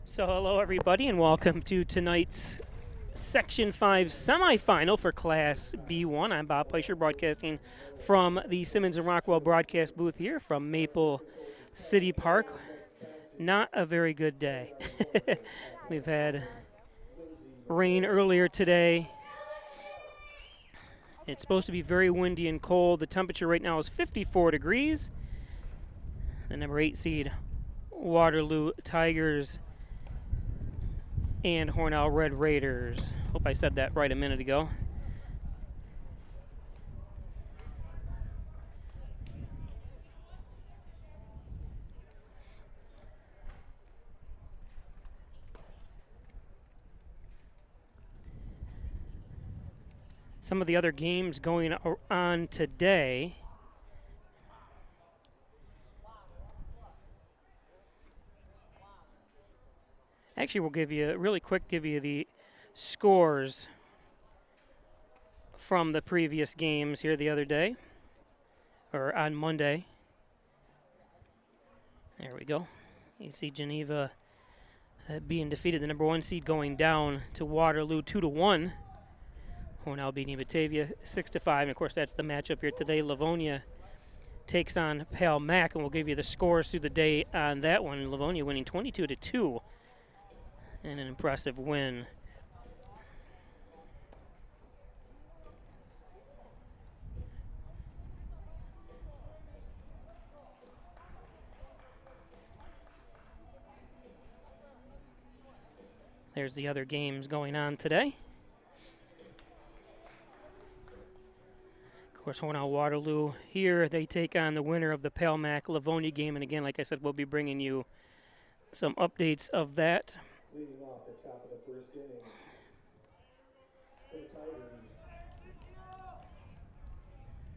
So hello everybody and welcome to tonight's Section 5 semifinal for Class B1. I'm Bob Peischer broadcasting from the Simmons and Rockwell broadcast booth here from Maple City Park. Not a very good day. We've had rain earlier today. It's supposed to be very windy and cold. The temperature right now is 54 degrees. The number 8 seed Waterloo Tigers and Hornell Red Raiders. Hope I said that right a minute ago. Some of the other games going on today. Actually, we'll give you the scores from the previous games here the other day, or on Monday. There we go. You see Geneva being defeated, the number 1 seed going down to Waterloo 2-1. Hornell beating Batavia 6-5, and of course that's the matchup here today. Livonia takes on Pale Mac, and we'll give you the scores through the day on that one. Livonia winning 22-2. And an impressive win. There's the other games going on today. Of course, Hornell Waterloo here, they take on the winner of the Pale Mac Livonia game. And again, like I said, we'll be bringing you some updates of that. Leading off the top of the first inning for the Tigers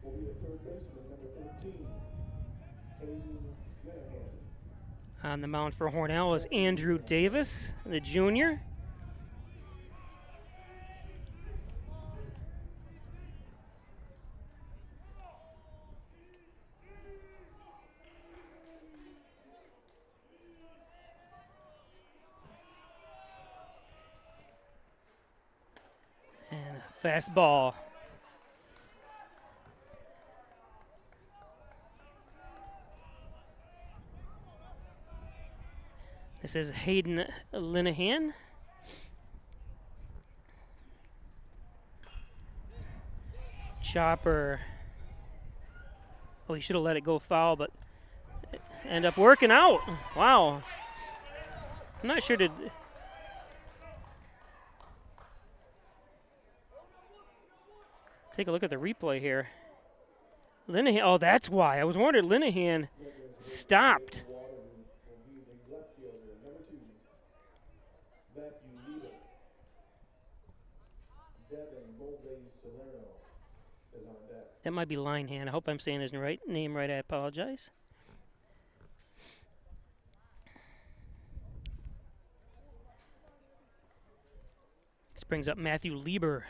will be the third baseman, number 13, Hayden Minahan. On the mound for Hornell is Andrew Davis, the junior. And a fastball. This is Hayden Linehan. Chopper. Oh, he should have let it go foul, but it ended up working out. Wow. I'm not sure to. Take a look at the replay here. Linehan, oh, that's why. I was wondering, Linehan stopped. That might be Linehan. I hope I'm saying his name right. I apologize. This brings up Matthew Lieber.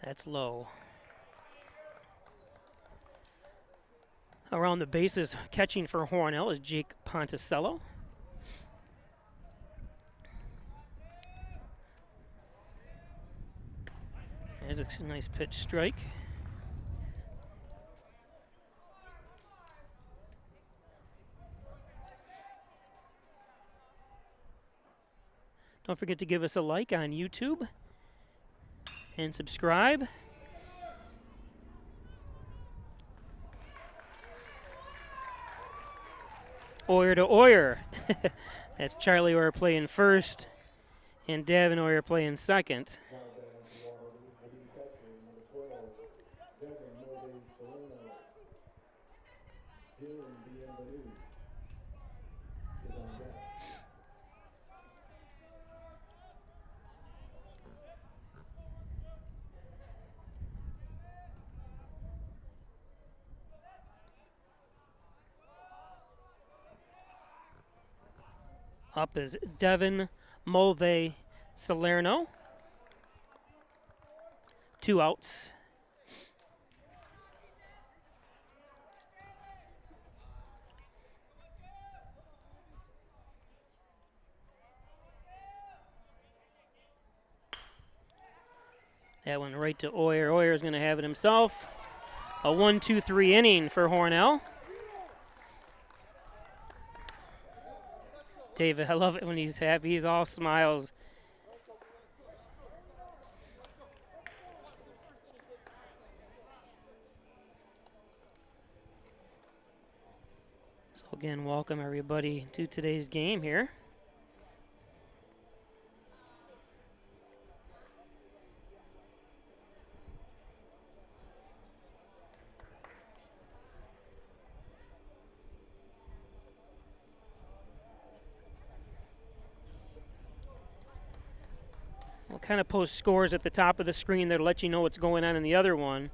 That's low. Around the bases, catching for Hornell is Jake Ponticello. There's a nice pitch strike. Don't forget to give us a like on YouTube and subscribe. Oyer to Oyer. That's Charlie Oyer playing first and Davin Oyer playing second. Up is Devin Mulvey Salerno. 2 outs. That one right to Oyer. Oyer's going to have it himself. A 1-2-3 inning for Hornell. David, I love it when he's happy. He's all smiles. So again, welcome everybody to today's game here. We'll kind of post scores at the top of the screen there to let you know what's going on in the other one.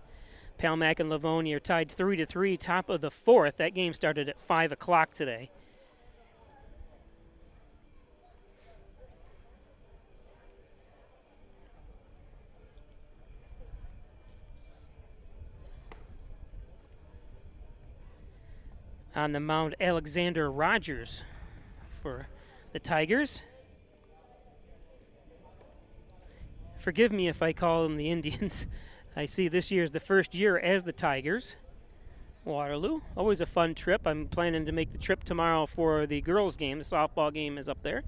Palmac and Livonia are tied 3-3, top of the fourth. That game started at 5 o'clock today. On the mound, Alexander Rogers for the Tigers. Forgive me if I call them the Indians. I see this year's the first year as the Tigers. Waterloo, always a fun trip. I'm planning to make the trip tomorrow for the girls' game. The softball game is up there.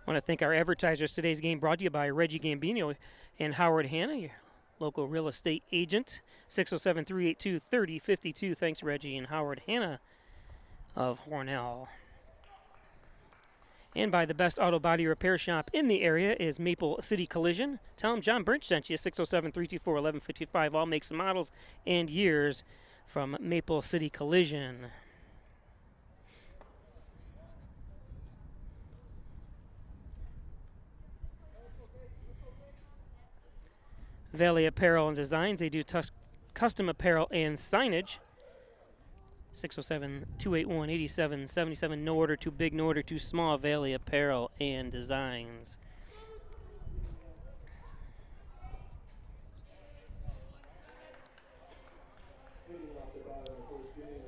I want to thank our advertisers. Today's game brought to you by Reggie Gambino and Howard Hanna, your local real estate agent. 607-382-3052. Thanks, Reggie and Howard Hanna of Hornell. And by the best auto body repair shop in the area is Maple City Collision. Tell them John Birch sent you. 607-324-1155. All makes and models and years from Maple City Collision. Valley Apparel and Designs. They do custom apparel and signage. 607-281-8777. No order too big, no order too small. Valley Apparel and Designs.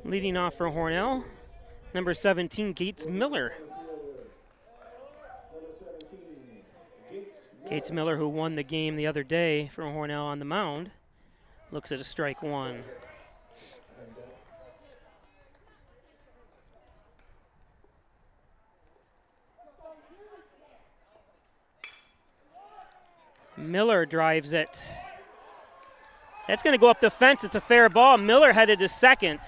Leading off for Hornell, number 17, Gates Miller. Gates Miller, who won the game the other day for Hornell on the mound, looks at a strike one. Miller drives it. That's going to go up the fence. It's a fair ball. Miller headed to second.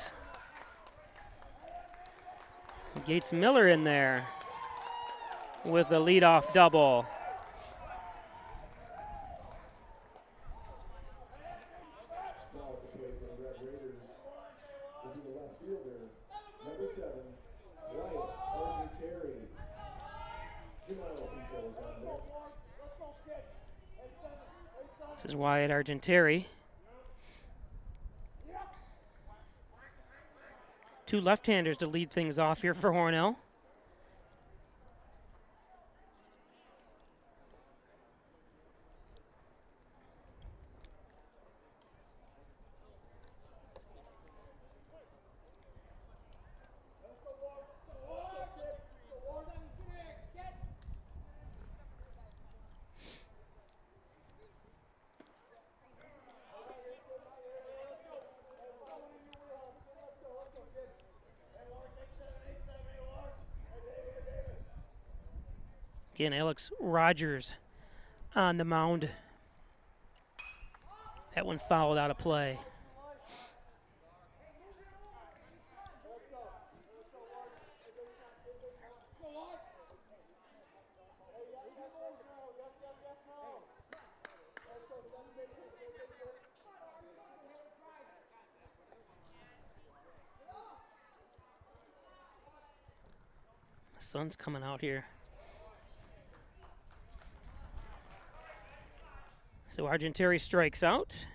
Gates Miller in there with a leadoff double. This is Wyatt Argenteri. Two left-handers to lead things off here for Hornell. Again, Alex Rogers on the mound. That one fouled out of play. The sun's coming out here. So Argenteri strikes out.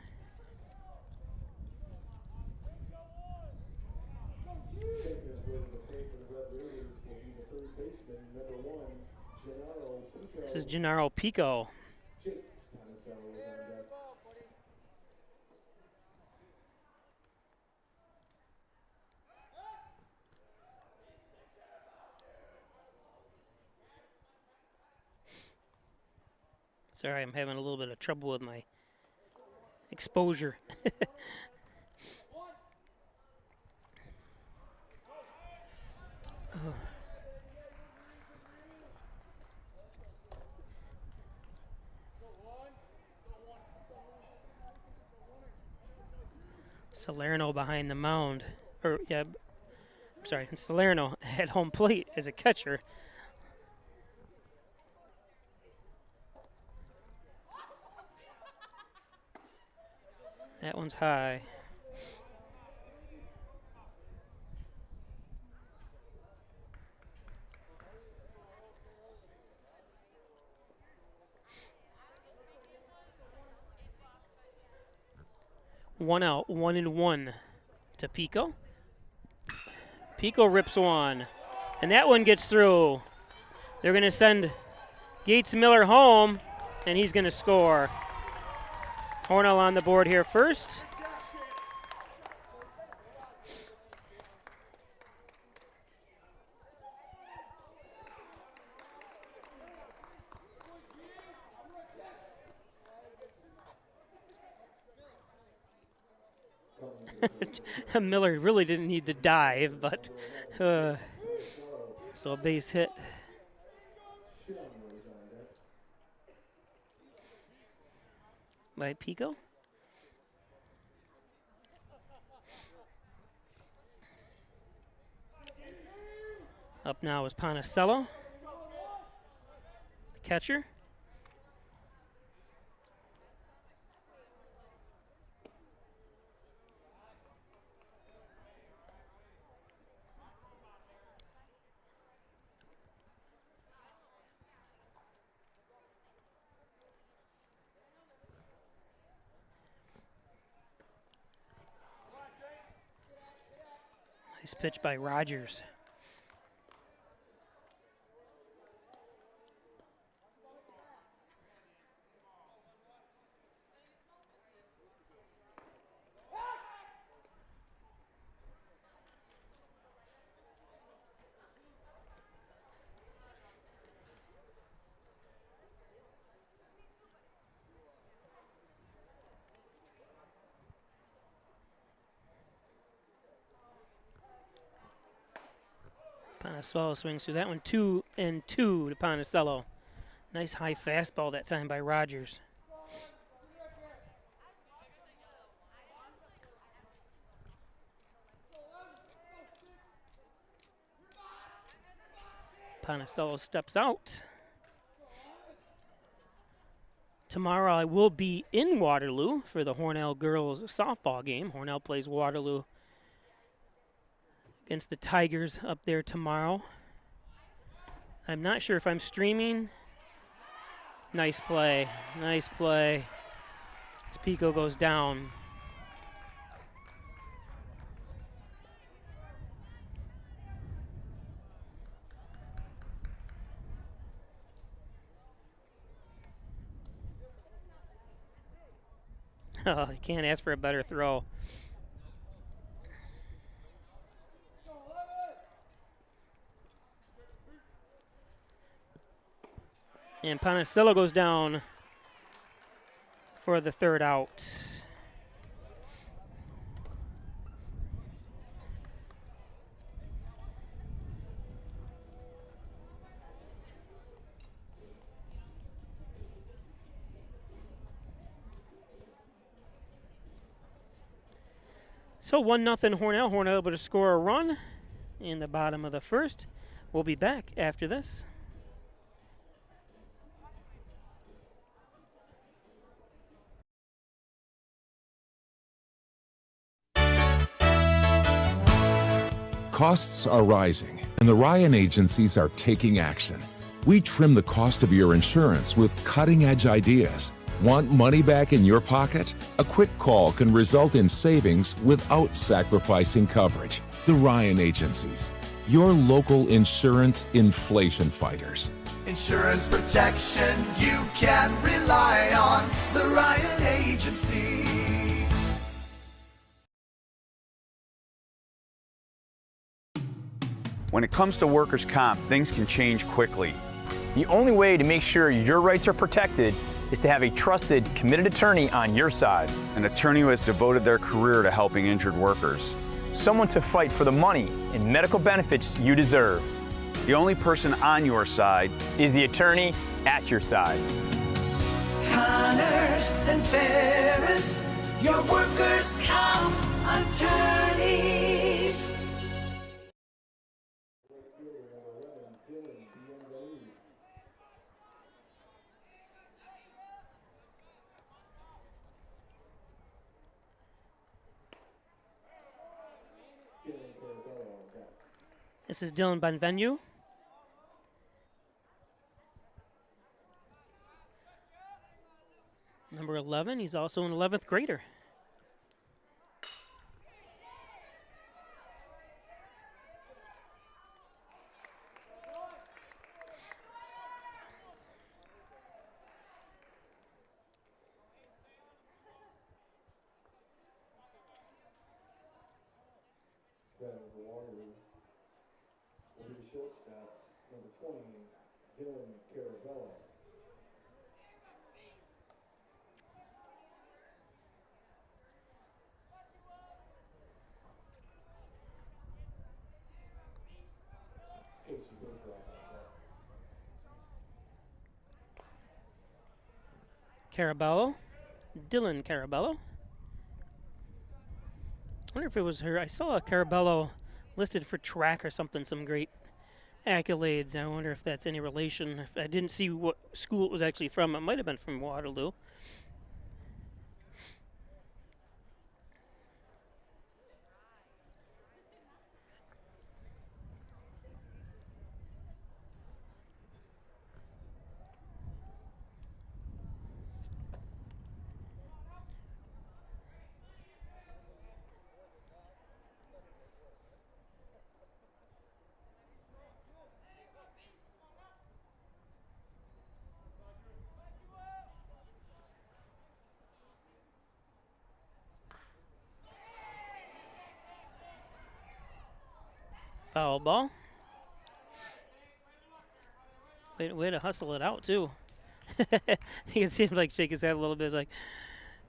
This is Gennaro Pico. Sorry, I'm having a little bit of trouble with my exposure. Oh. Salerno behind the mound. Salerno at home plate as a catcher. That one's high. One out, 1-1 to Pico. Pico rips one, and that one gets through. They're going to send Gates Miller home, and he's going to score. Hornell on the board here first. Miller really didn't need to dive, but so a base hit. By Pico. Up now is Ponicello, the catcher. Nice pitch by Rogers. Ponicello swings through that one. 2-2 to Ponicello. Nice high fastball that time by Rogers. Ponicello steps out. Tomorrow I will be in Waterloo for the Hornell girls softball game. Hornell plays Waterloo against the Tigers up there tomorrow. I'm not sure if I'm streaming. Nice play, nice play. As Pico goes down. Oh, you can't ask for a better throw. And Ponicello goes down for the third out. So 1-0 Hornell. Hornell able to score a run in the bottom of the first. We'll be back after this. Costs are rising, and the Ryan agencies are taking action. We trim the cost of your insurance with cutting-edge ideas. Want money back in your pocket? A quick call can result in savings without sacrificing coverage. The Ryan agencies, your local insurance inflation fighters. Insurance protection you can rely on. The Ryan Agency. When it comes to workers' comp, things can change quickly. The only way to make sure your rights are protected is to have a trusted, committed attorney on your side. An attorney who has devoted their career to helping injured workers. Someone to fight for the money and medical benefits you deserve. The only person on your side is the attorney at your side. Connors and Ferris, your workers' comp attorneys. This is Dylan Benvenue. Number 11, he's also an 11th grader. Waterloo will be the shortstop, number 20, Dylan Carabello. Casey Burcroft. Carabello, Dylan Carabello. I wonder if it was her. I saw a Carabello listed for track or something, some great accolades. I wonder if that's any relation. If I didn't see what school it was actually from. It might have been from Waterloo. Foul ball. Way to hustle it out, too. He can seem like shake his head a little bit like,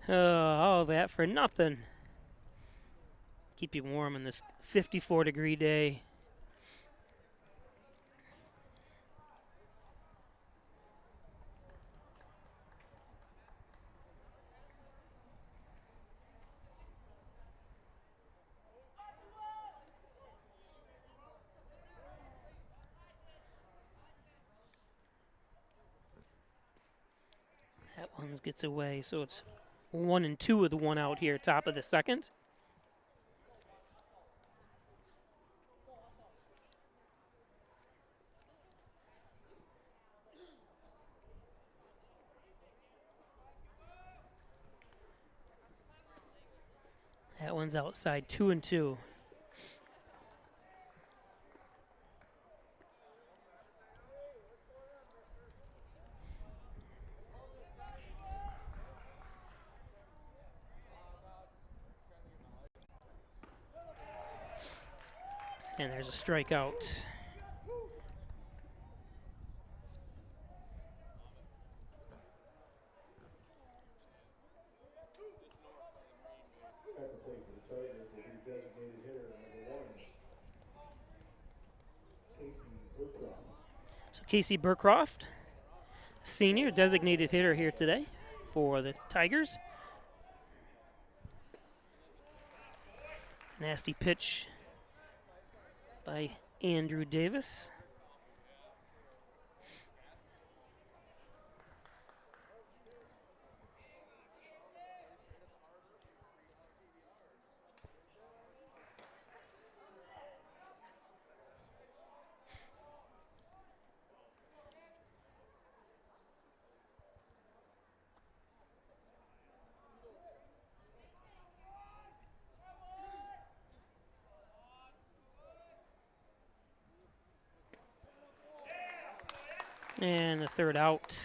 oh, all that for nothing. Keep you warm on this 54-degree day. That one gets away, so it's 1-2 with one out here, top of the second. That one's outside, 2-2. And there's a strikeout. At the plate for the Tigers will be designated hitter number 1, Casey Burcroft. So Casey Burcroft, senior, designated hitter here today for the Tigers. Nasty pitch by Andrew Davis. And the third out.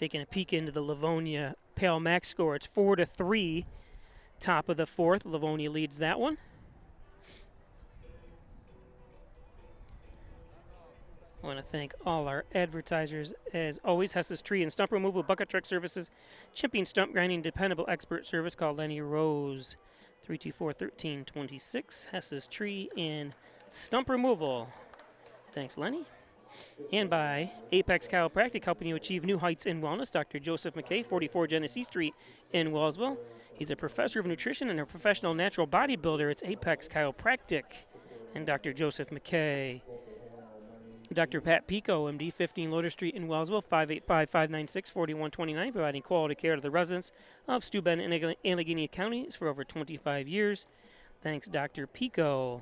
Taking a peek into the Livonia Pale Max score. It's 4-3, top of the fourth. Livonia leads that one. I want to thank all our advertisers, as always. Hess's Tree and Stump Removal, Bucket Truck Services, Chipping, Stump Grinding, Dependable Expert Service. Call Lenny Rose, 324-1326. Hess's Tree and Stump Removal. Thanks, Lenny. And by Apex Chiropractic, helping you achieve new heights in wellness. Dr. Joseph McKay, 44 Genesee Street in Wellsville. He's a professor of nutrition and a professional natural bodybuilder. It's Apex Chiropractic and Dr. Joseph McKay. Dr. Pat Pico, MD, 15 Loader Street in Wellsville, 585-596-4129, providing quality care to the residents of Steuben and Allegheny counties for over 25 years. Thanks, Dr. Pico.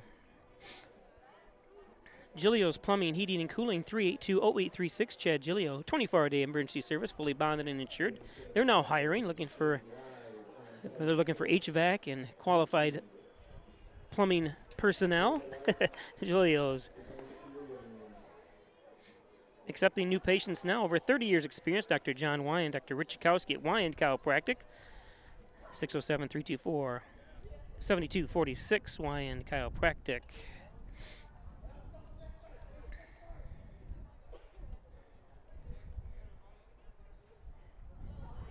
Gilio's Plumbing, Heating, and Cooling, 382-0836. Chad Gilio, 24-hour-day emergency service, fully bonded and insured. They're now hiring, looking for HVAC and qualified plumbing personnel. Gilio's. Accepting new patients now, over 30 years experience. Dr. John Wyand, Dr. Rich Chakowski at Wyand Chiropractic, 607-324-7246, Wyand Chiropractic.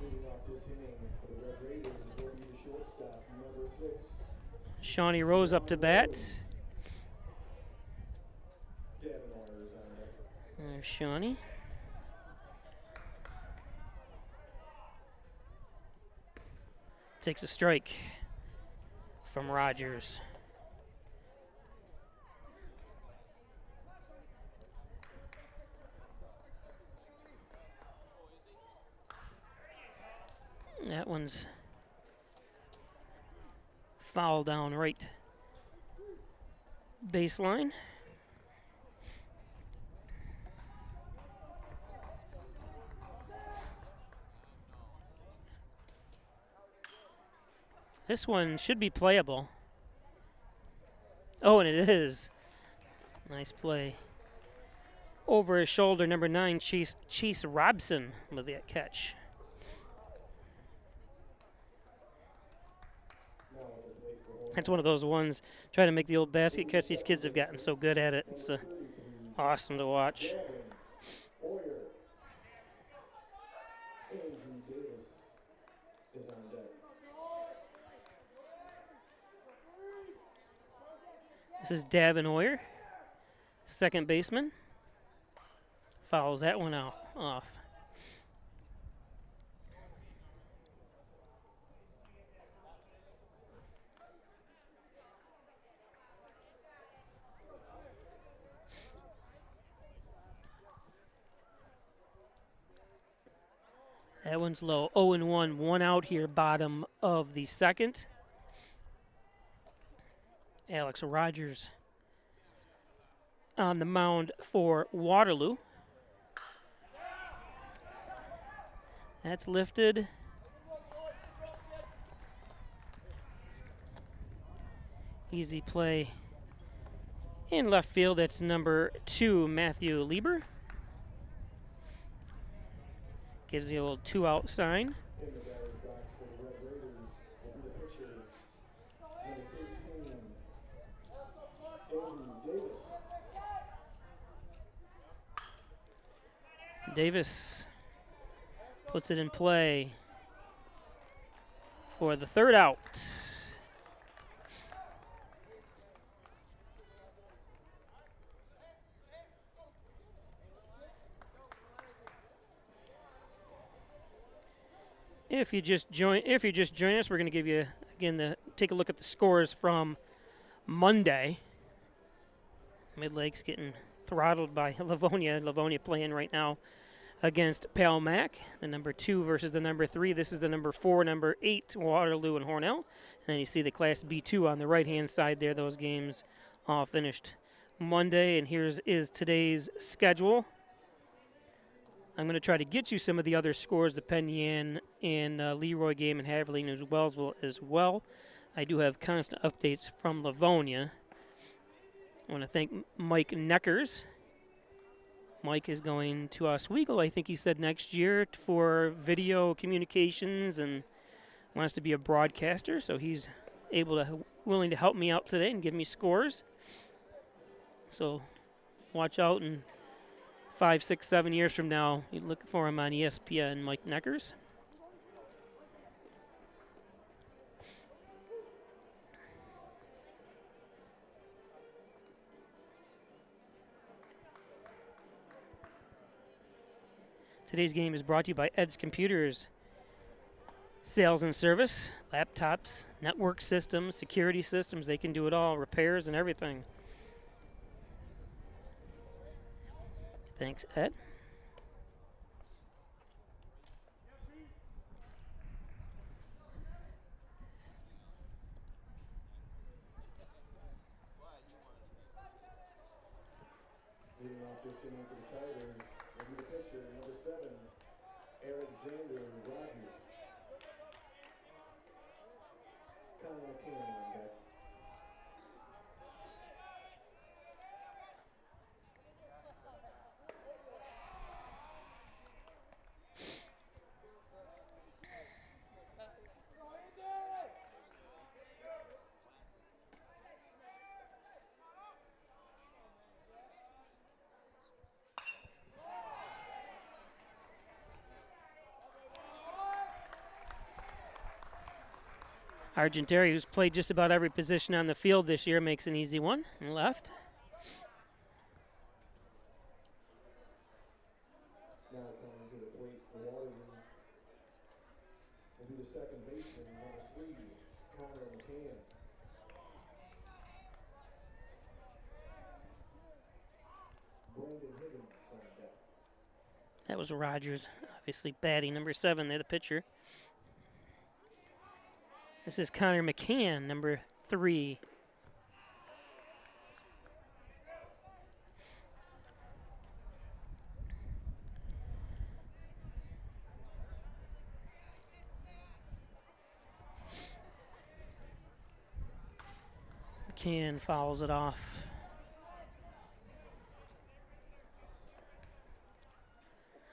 Leading off this inning for the Red Raiders will be the shortstop, number 6. Shawnee Rose up to bat. There's Shawnee. Takes a strike from Rogers. That one's foul down right baseline. This one should be playable. Oh, and it is. Nice play. Over his shoulder, number 9, Chase Robson with that catch. That's one of those ones, try to make the old basket catch. These kids have gotten so good at it. It's awesome to watch. This is Davin Oyer, second baseman. Fouls that one off. That one's low. 0-1, one out here, bottom of the second. Alex Rogers on the mound for Waterloo. That's lifted. Easy play in left field. That's number 2, Matthew Lieber. Gives you a little 2-out sign. Davis puts it in play for the third out. If you just join us, we're going to give you again take a look at the scores from Monday. Mid-Lake's getting throttled by Livonia. Livonia playing right now against Pale Mac, the number 2 versus the number 3. This is the number 4, number 8, Waterloo and Hornell. And then you see the Class B2 on the right-hand side there. Those games all finished Monday. And here's today's schedule. I'm going to try to get you some of the other scores, the Penn Yan and Leroy game and Haverly and Wellsville as well. I do have constant updates from Livonia. I want to thank Mike Neckers Mike is going to Oswego, I think he said next year, for video communications and wants to be a broadcaster. So he's willing to help me out today and give me scores. So watch out, in 5, 6, 7 years from now, you look for him on ESPN, Mike Neckers. Today's game is brought to you by Ed's Computers. Sales and service, laptops, network systems, security systems, they can do it all, repairs and everything. Thanks, Ed. Leading off this inning for the Tigers, will be the pitcher, number 7, Alexander Rogers. Connor McCann on deck. Argenteri, who's played just about every position on the field this year, makes an easy one and left. Now coming to the plate for Waterloo will be the second baseman, number 3, Connor McCann. Brandon Higgins on deck. That was Rogers, obviously batting number 7 there, the pitcher. This is Connor McCann, number 3. McCann fouls it off.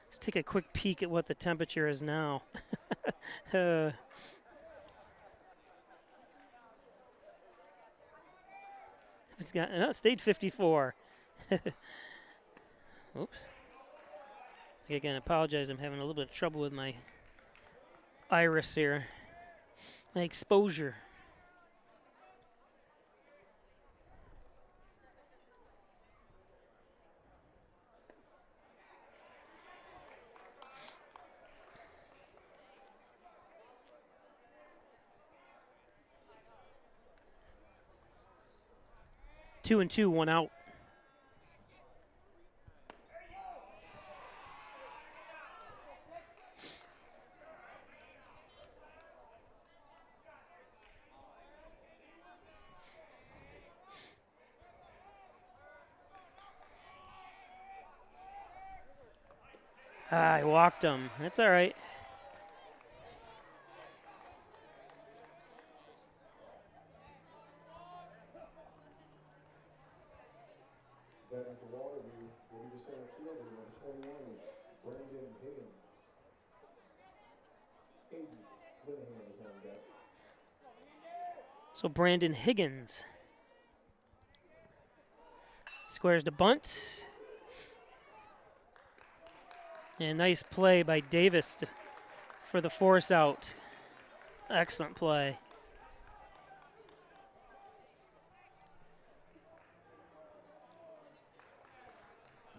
Let's take a quick peek at what the temperature is now. It's got it stayed 54. Oops. Again, apologize. I'm having a little bit of trouble with my iris here. My exposure. Two and two, 1 out. I walked him. That's all right. Batting for Waterloo will be the center fielder, number 21, Brandon Higgins. Hayden Linehan is on deck. So Brandon Higgins squares the bunt. And nice play by Davis for the force out. Excellent play.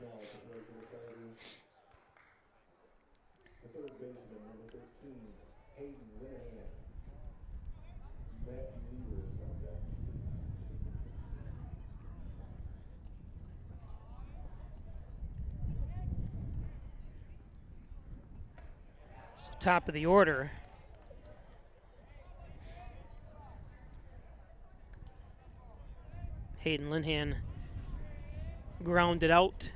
Now to play for the Tigers, the third baseman, number 13, Hayden Linehan. Matt Lever is on deck. So top of the order. Hayden Linehan grounded out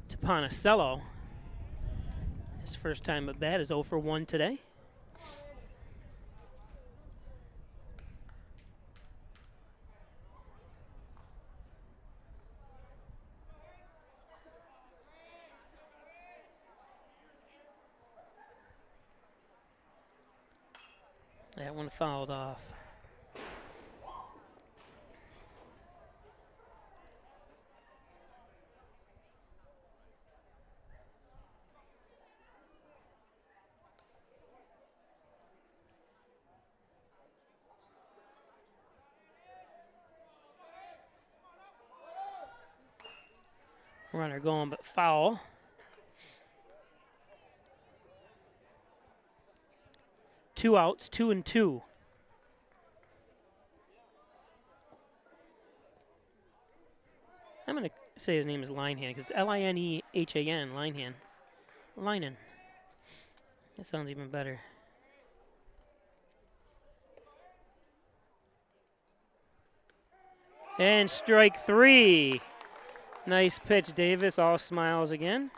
to Ponticello. His first time at bat is 0 for 1 today. That one fouled off. Runner going, but foul. Two outs, 2 and 2. I'm going to say his name is Linehan because Linehan, Linehan. Linen. That sounds even better. And strike 3. Nice pitch, Davis. All smiles again.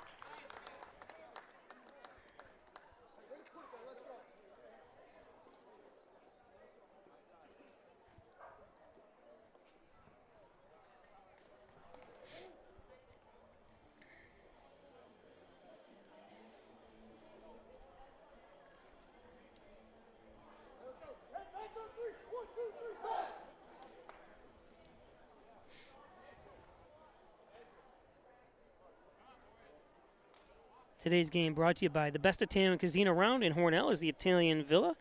Today's game brought to you by the best Italian cuisine around in Hornell is the Italian Villa,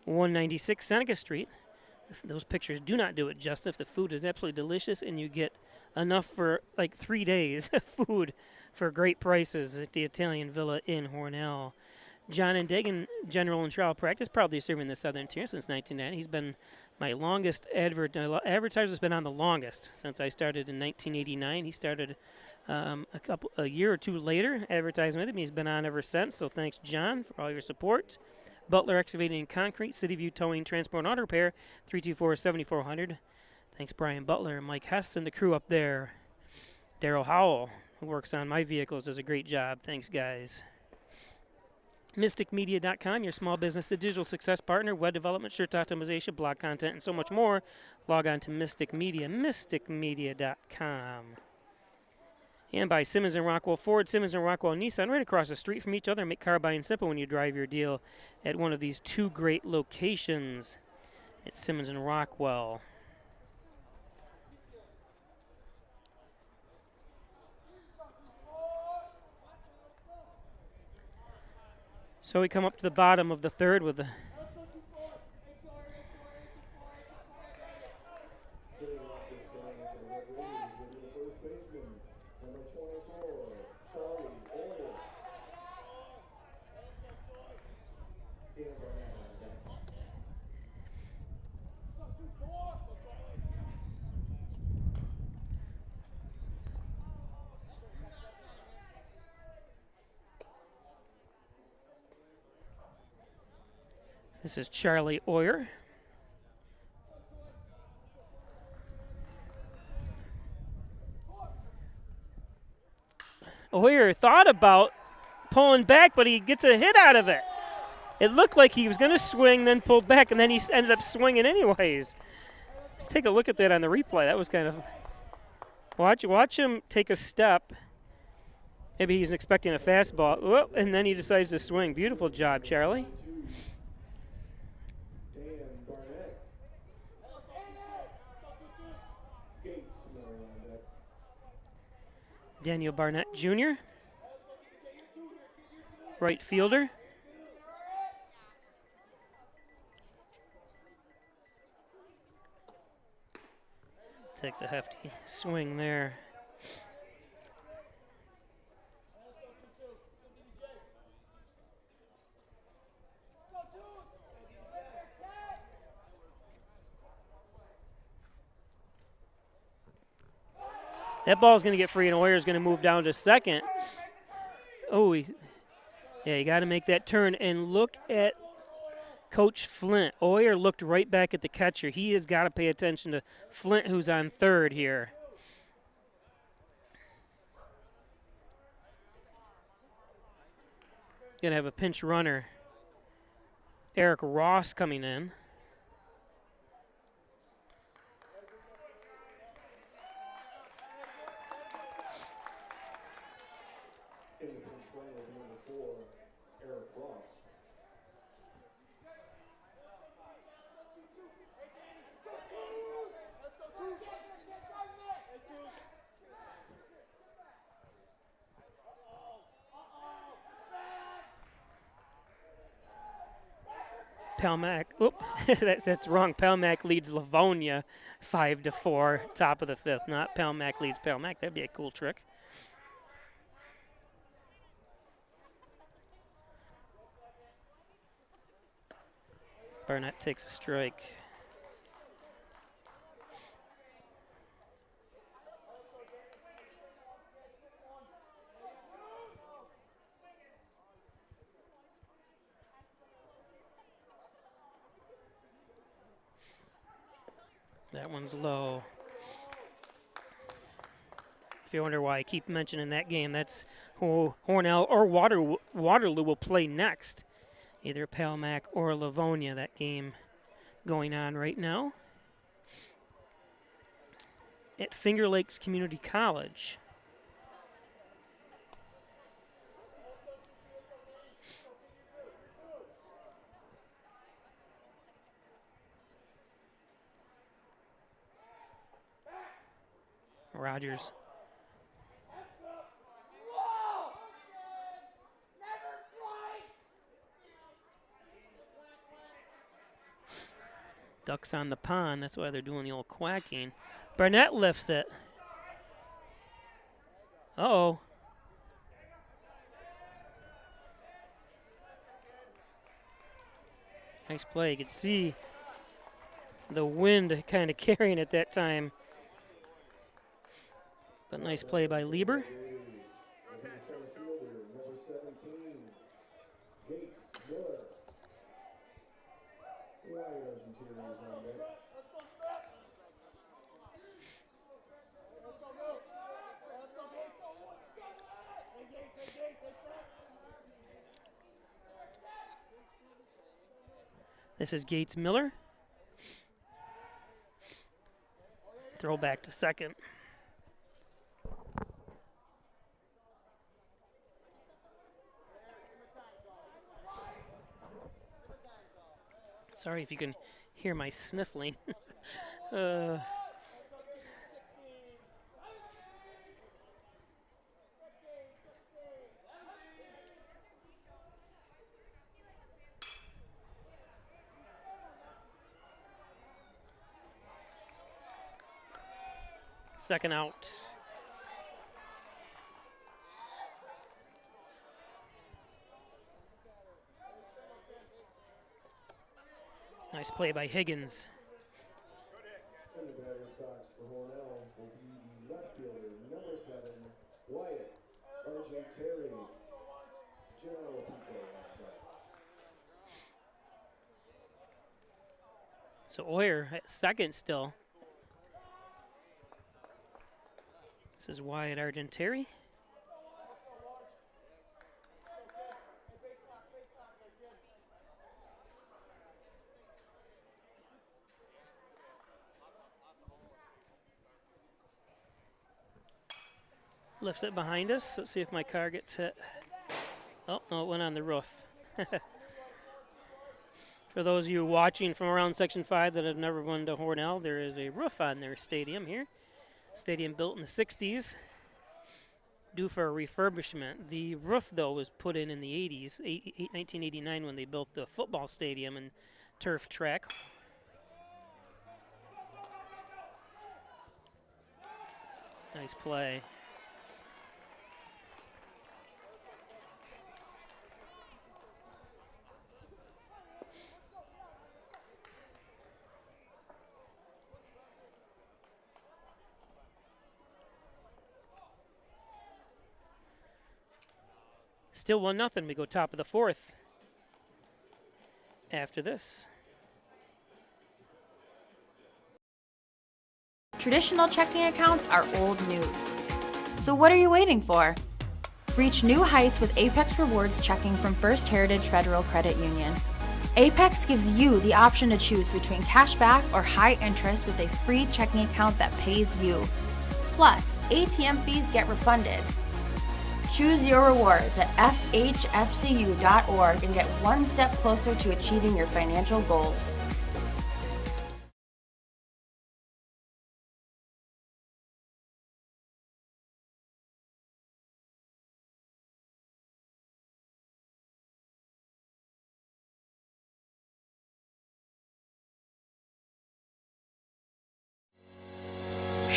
196 Seneca Street. Those pictures do not do it justice. The food is absolutely delicious, and you get enough for like 3 days of food for great prices at the Italian Villa in Hornell. John and Dagan, general and trial practice, proudly serving the Southern Tier since 1990. He's been my longest advertiser's been on the longest since I started in 1989. He started a year or two later advertising with him. He's been on ever since, so thanks, John, for all your support. Butler Excavating and Concrete, City View Towing, Transport, and Auto Repair, 324-7400. Thanks, Brian Butler, Mike Hess, and the crew up there. Daryl Howell, who works on my vehicles, does a great job. Thanks, guys. MysticMedia.com, your small business, the digital success partner, web development, search optimization, blog content, and so much more. Log on to Mystic Media, MysticMedia.com. And by Simmons & Rockwell Ford, Simmons & Rockwell Nissan, right across the street from each other. Make car buying simple when you drive your deal at one of these two great locations at Simmons & Rockwell. So we come up to the bottom of the third with the This is Charlie Oyer. Oyer thought about pulling back, but he gets a hit out of it. It looked like he was going to swing, then pull back, and then he ended up swinging anyways. Let's take a look at that on the replay. That was kind of watch him take a step. Maybe he's expecting a fastball, whoop, and then he decides to swing. Beautiful job, Charlie. Daniel Barnett Jr., right fielder. Takes a hefty swing there. That ball is going to get free, and Oyer's going to move down to second. Oh, yeah, you got to make that turn. And look at Coach Flint. Oyer looked right back at the catcher. He has got to pay attention to Flint, who's on third here. Going to have a pinch runner. Eric Ross coming in. Palmac. Oop, that's wrong. Palmac leads Livonia 5-4, top of the 5th. Not Palmac leads Palmac. That'd be a cool trick. Barnett takes a strike. That one's low. If you wonder why I keep mentioning that game, that's who Hornell or Waterloo will play next. Either Palmac or Livonia, that game going on right now at Finger Lakes Community College. Rogers. Ducks on the pond, that's why they're doing the old quacking. Barnett lifts it. Uh-oh. Nice play. You could see the wind kind of carrying it that time. But nice play by Lieber. This is Gates Miller. Throw back to second. Sorry if you can hear my sniffling. Second out. Nice play by Higgins. In the batter's box for Hornell will be the left fielder, number 7, Wyatt Argenteri. General Pico. So Oyer at second still. This is Wyatt Argenteri. Lifts it behind us. Let's see if my car gets hit. Oh, no, it went on the roof. For those of you watching from around Section 5 that have never been to Hornell, there is a roof on their stadium here. Stadium built in the 60s, due for a refurbishment. The roof, though, was put in the 80s, 1989, when they built the football stadium and turf track. Nice play. Still 1-0. We go top of the 4th after this. Traditional checking accounts are old news. So what are you waiting for? Reach new heights with Apex Rewards checking from First Heritage Federal Credit Union. Apex gives you the option to choose between cash back or high interest with a free checking account that pays you. Plus, ATM fees get refunded. Choose your rewards at fhfcu.org and get one step closer to achieving your financial goals.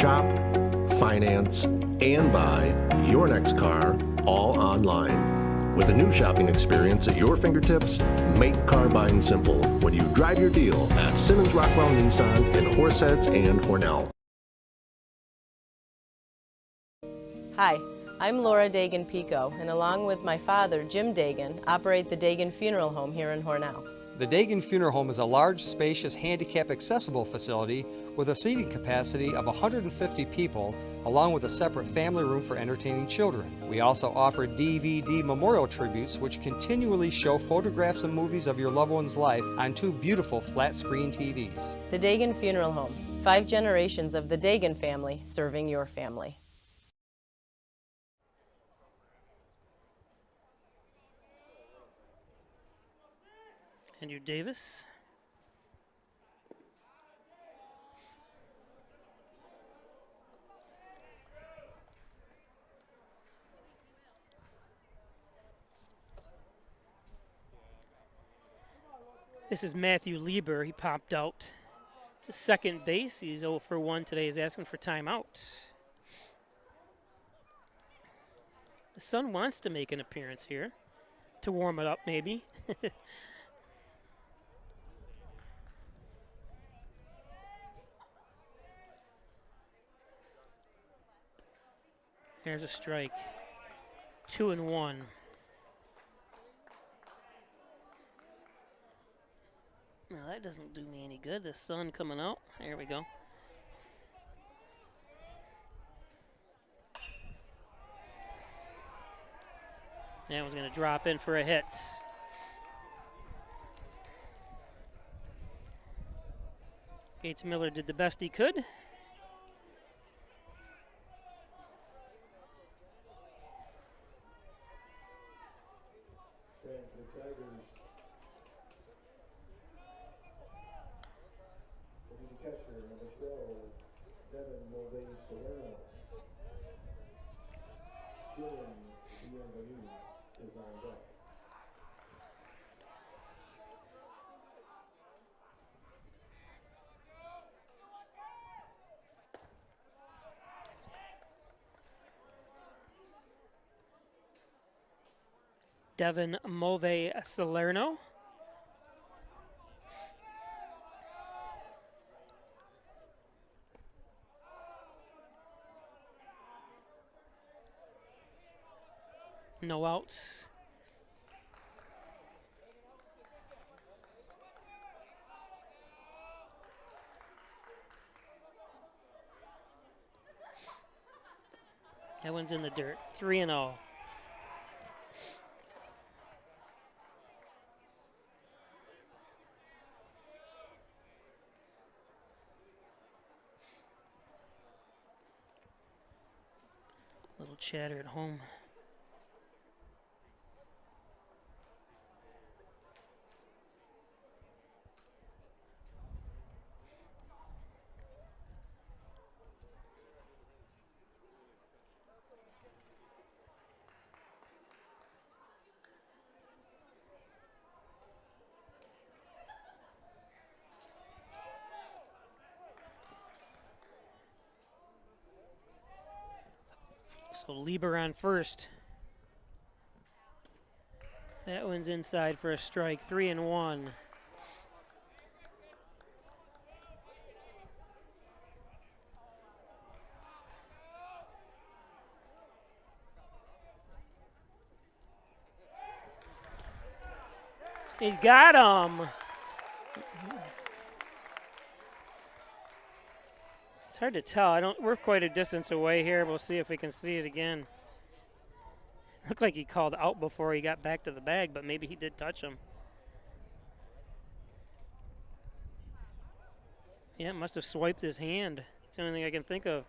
shop, finance, and buy your next car all online. With a new shopping experience at your fingertips, make car buying simple when you drive your deal at Simmons Rockwell Nissan in Horseheads and Hornell. Hi, I'm Laura Dagan-Pico, and along with my father, Jim Dagan, operate the Dagan Funeral Home here in Hornell. The Dagan Funeral Home is a large, spacious, handicap-accessible facility with a seating capacity of 150 people, along with a separate family room for entertaining children. We also offer DVD memorial tributes, which continually show photographs and movies of your loved one's life on 2 beautiful flat-screen TVs. The Dagan Funeral Home, 5 generations of the Dagan family serving your family. Andrew Davis. This is Matthew Lieber. He popped out to second base. He's 0 for 1 today. He's asking for timeout. The son wants to make an appearance here to warm it up, maybe. There's a strike. 2-1. Now that doesn't do me any good. The sun coming out. There we go. That one's going to drop in for a hit. Gates Miller did the best he could. Devin Move Salerno. No outs. That one's in the dirt. 3-0. Little chatter at home. So Lieber on first. That one's inside for a strike. 3-1. He got him. It's hard to tell. We're quite a distance away here. We'll see if we can see it again. Looked like he called out before he got back to the bag, but maybe he did touch him. Yeah, must have swiped his hand. It's the only thing I can think of.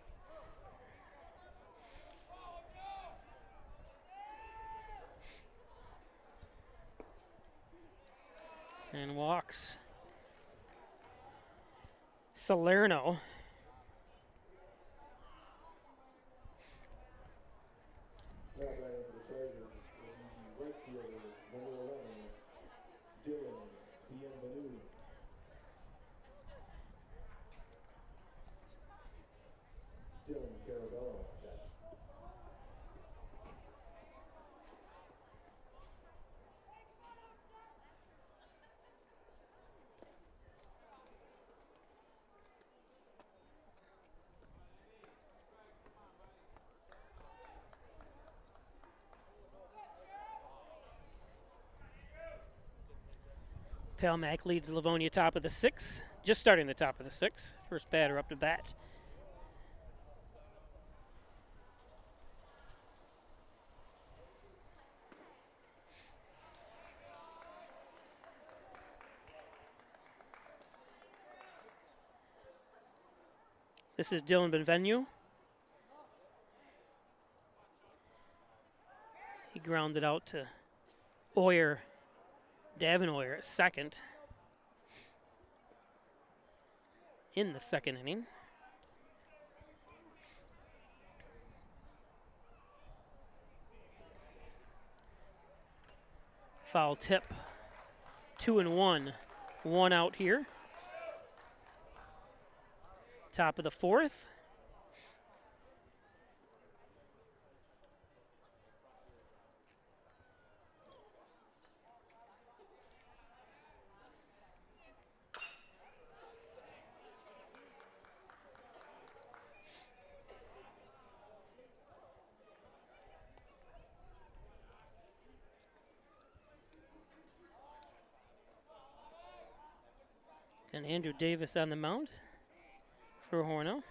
And walks. Salerno. Palmack leads Livonia top of the 6th, just starting the top of the 6th. First batter up to bat. This is Dylan Benvenu. He grounded out to Davin Oyer at second in the second inning. Foul tip. 2-1. 1 out here. Top of the 4th. And Andrew Davis on the mound for Hornell.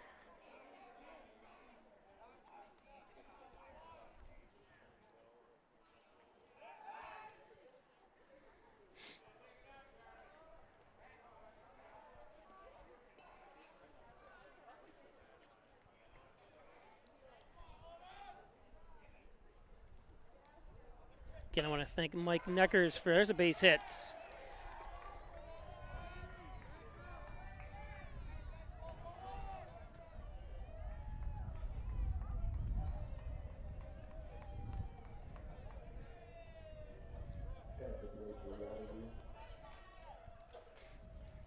Again, I want to thank Mike Neckers for there's a base hit.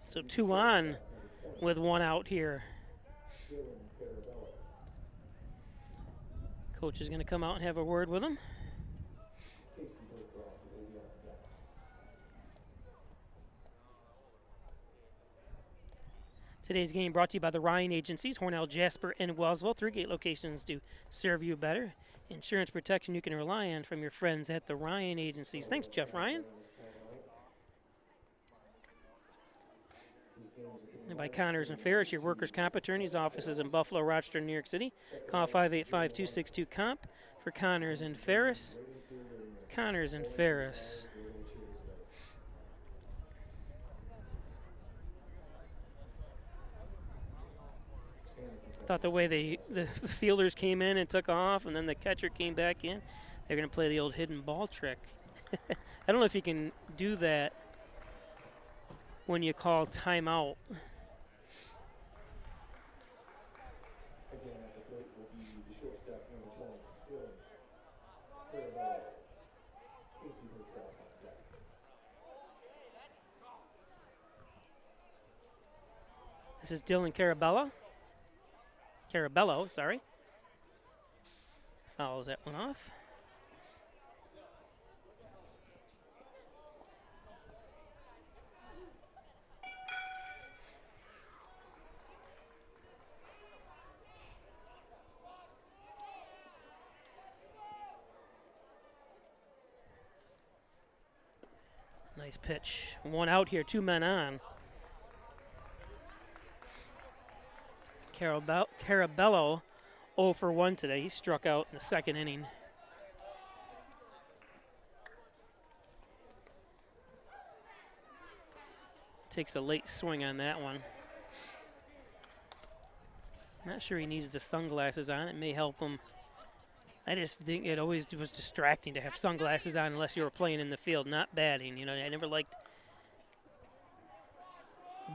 So 2 on with 1 out here. Coach is going to come out and have a word with him. Today's game brought to you by the Ryan Agencies, Hornell, Jasper, and Wellsville. 3 gate locations to serve you better. Insurance protection you can rely on from your friends at the Ryan Agencies. Thanks, Jeff Ryan. And by Connors and Ferris, your workers' comp attorney's offices in Buffalo, Rochester, New York City. Call 585-262-COMP for Connors and Ferris. Connors and Ferris. Thought the way the fielders came in and took off, and then the catcher came back in, they're going to play the old hidden ball trick. I don't know if you can do that when you call timeout. Again, at the plate will be the shortstop, number 20, Dylan Carabello. Casey Woodcroft on deck. This is Dylan Carabello, sorry. Fouls that one off. Nice pitch. 1 out here, 2 men on. Carabello 0 for 1 today. He struck out in the second inning. Takes a late swing on that one. Not sure he needs the sunglasses on. It may help him. I just think it always was distracting to have sunglasses on unless you were playing in the field, not batting. You know, I never liked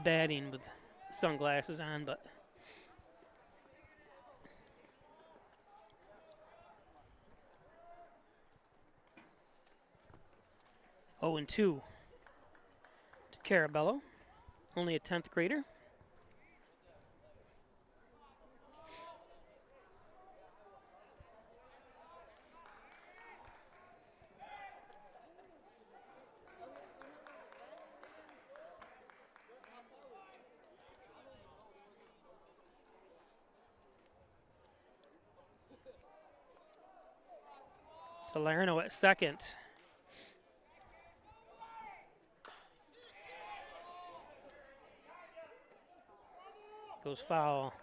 batting with sunglasses on, but oh, and 2 to Carabello, only a 10th grader. Salerno at second. Goes foul.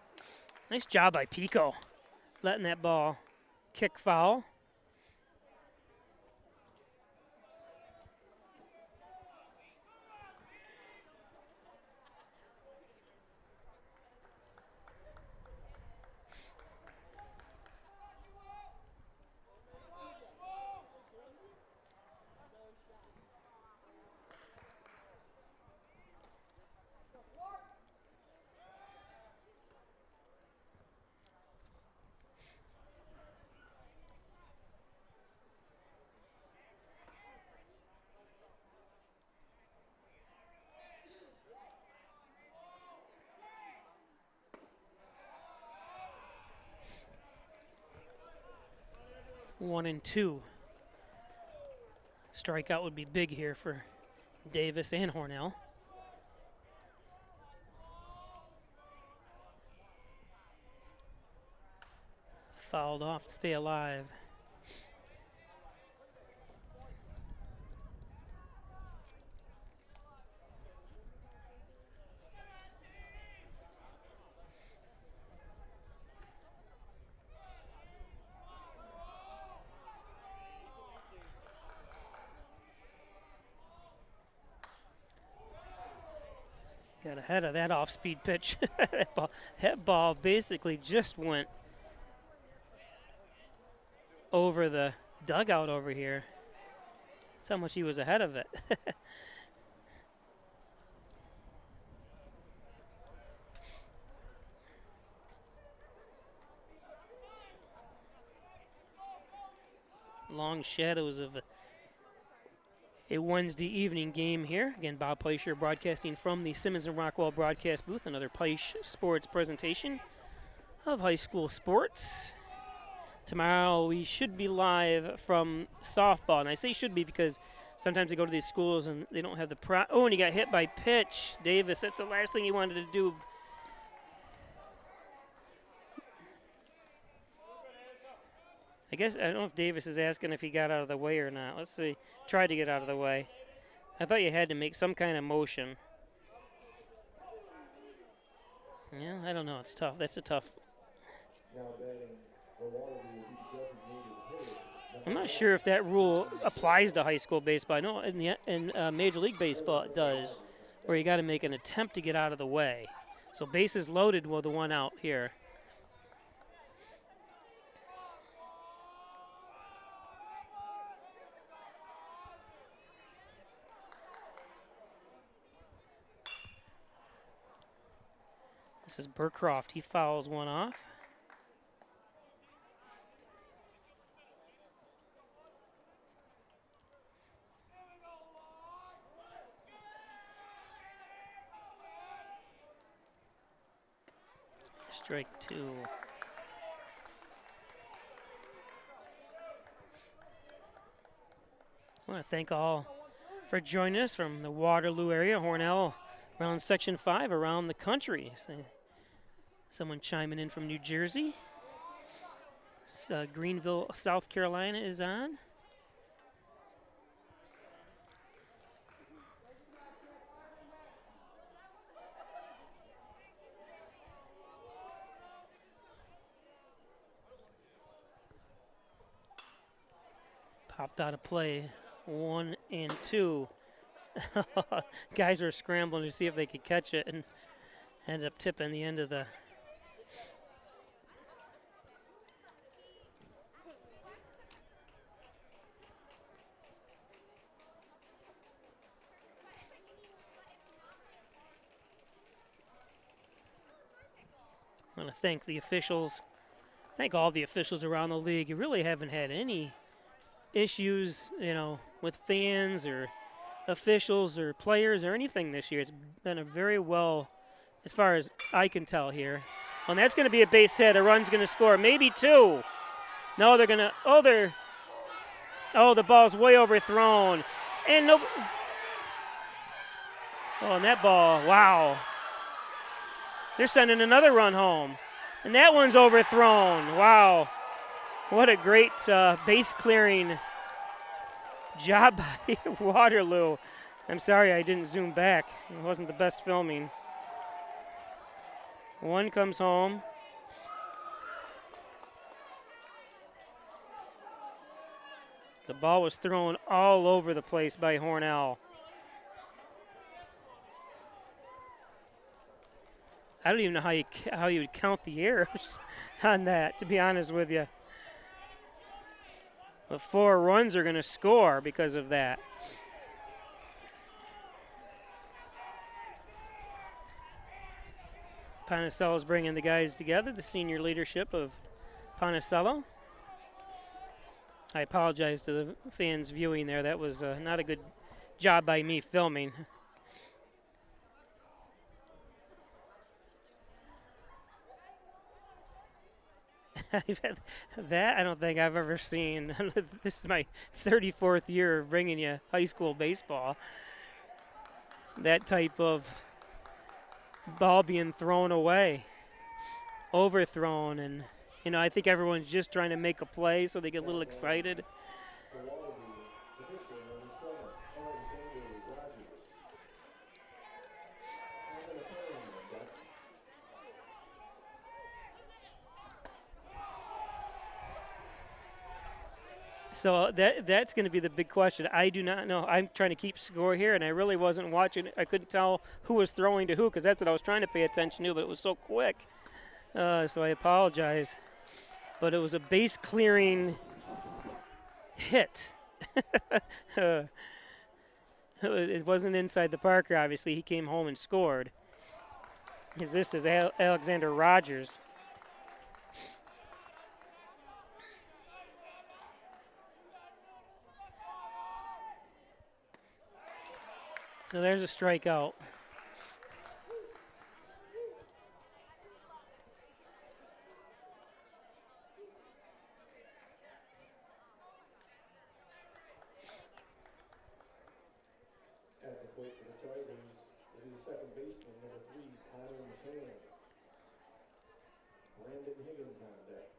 Nice job by Pico, letting that ball kick foul. One and two. Strikeout would be big here for Davis and Hornell. Fouled off to stay alive. Got ahead of that off-speed pitch. that ball basically just went over the dugout over here. That's how much he was ahead of it. Long shadows of a Wednesday evening game here. Again, Bob Pleischer broadcasting from the Simmons and Rockwell broadcast booth. Another Pleisch Sports presentation of high school sports. Tomorrow we should be live from softball. And I say should be because sometimes they go to these schools and they don't have the oh, and he got hit by pitch. Davis, that's the last thing he wanted to do. I guess, I don't know if Davis is asking if he got out of the way or not. Let's see. Tried to get out of the way. I thought you had to make some kind of motion. Yeah, I don't know. It's tough. That's a tough. I'm not sure if that rule applies to high school baseball. I know in Major League Baseball it does, where you got to make an attempt to get out of the way. So bases loaded with the one out here. This is Burcroft. He fouls one off. Strike two. I want to thank all for joining us from the Waterloo area, Hornell, around Section 5, around the country. Someone chiming in from New Jersey. Greenville, South Carolina is on. Popped out of play, 1 and 2. Guys are scrambling to see if they could catch it and ended up tipping the end of the I want to thank the officials, thank all the officials around the league. You really haven't had any issues, you know, with fans or officials or players or anything this year. It's been a very well, as far as I can tell here. Well, and that's going to be a base hit. A run's going to score, maybe two. No, they're going to, the ball's way overthrown. And no, and that ball, wow. They're sending another run home. And that one's overthrown. Wow. What a great base clearing job by Waterloo. I'm sorry I didn't zoom back. It wasn't the best filming. One comes home. The ball was thrown all over the place by Hornell. I don't even know how you would count the errors on that, to be honest with you. The 4 runs are going to score because of that. Ponicello's bringing the guys together, the senior leadership of Ponicello. I apologize to the fans viewing there. That was not a good job by me filming. That I don't think I've ever seen. This is my 34th year of bringing you high school baseball. That type of ball being thrown away, overthrown, and you know, I think everyone's just trying to make a play so they get a little excited. So that's going to be the big question. I do not know. I'm trying to keep score here, and I really wasn't watching. I couldn't tell who was throwing to who because that's what I was trying to pay attention to, but it was so quick. So I apologize. But it was a base clearing hit. It wasn't inside the Parker, obviously. He came home and scored. This is Alexander Rogers. So there's a strikeout. At the plate for the Tigers, it is second baseman number 3, Connor McCann. Brandon Higgins on deck.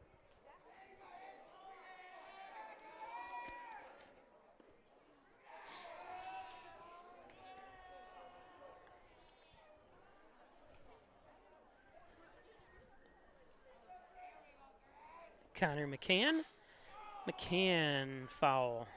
Connor McCann. McCann foul.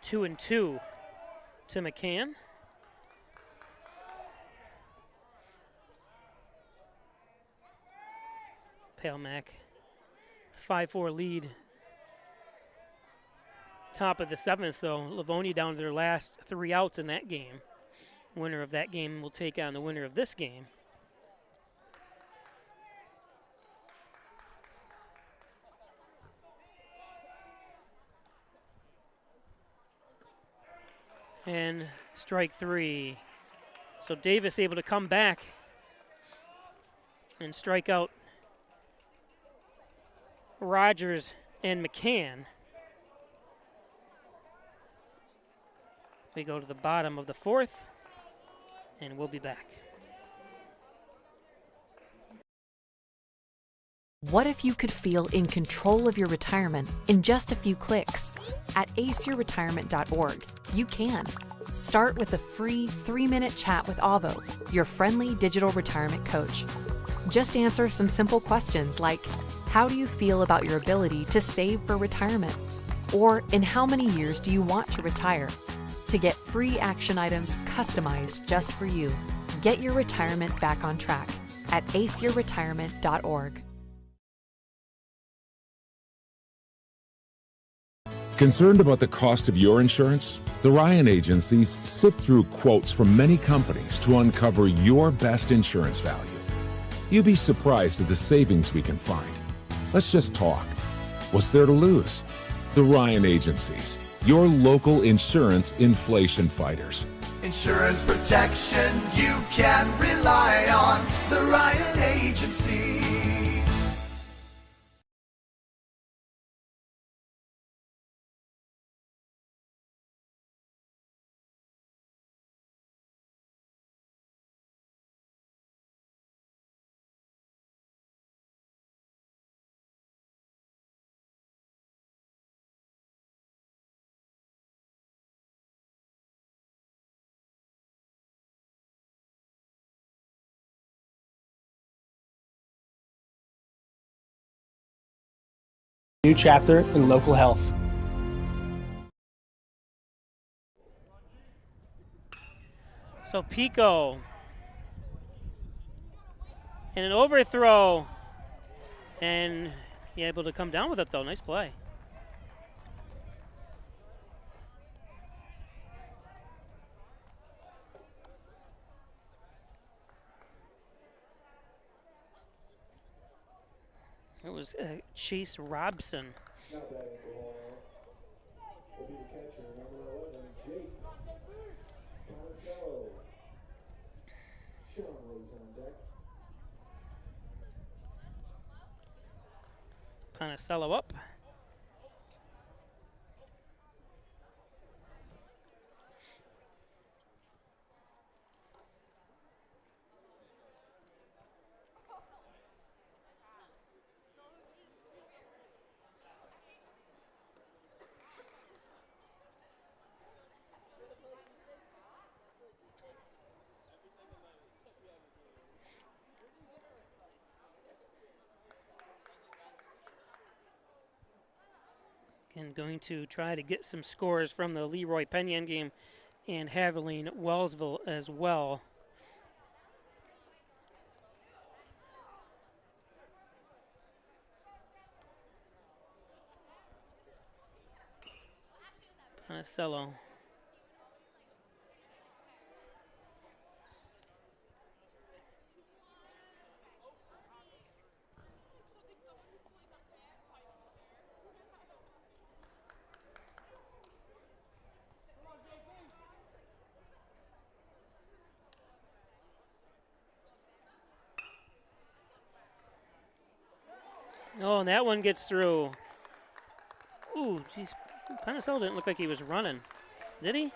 Two and two to McCann. Palemac, 5-4 lead. Top of the 7th, though. Livonia down to their last 3 outs in that game. Winner of that game will take on the winner of this game. And strike 3. So Davis able to come back and strike out Rogers and McCann. We go to the bottom of the 4th, and we'll be back. What if you could feel in control of your retirement in just a few clicks? At aceyourretirement.org, you can. Start with a free 3-minute chat with Avo, your friendly digital retirement coach. Just answer some simple questions like, how do you feel about your ability to save for retirement? Or in how many years do you want to retire? To get free action items customized just for you, get your retirement back on track at aceyourretirement.org. Concerned about the cost of your insurance? The Ryan agencies sift through quotes from many companies to uncover your best insurance value. You'd be surprised at the savings we can find. Let's just talk. What's there to lose? The Ryan agencies, your local insurance inflation fighters. Insurance protection you can rely on. The Ryan Agency. New chapter in local health. So Pico. And an overthrow. And able to come down with it, though. Nice play. It was Chase Robson. Now batting for Hornell will be the catcher, number 11, Jake Ponicello. Sean Rose on deck. Ponicello up. And going to try to get some scores from the Leroy Penn game and Haviland Wellsville as well. Ponicello. Oh, and that one gets through. Ooh, geez. Ponicello didn't look like he was running. Did he?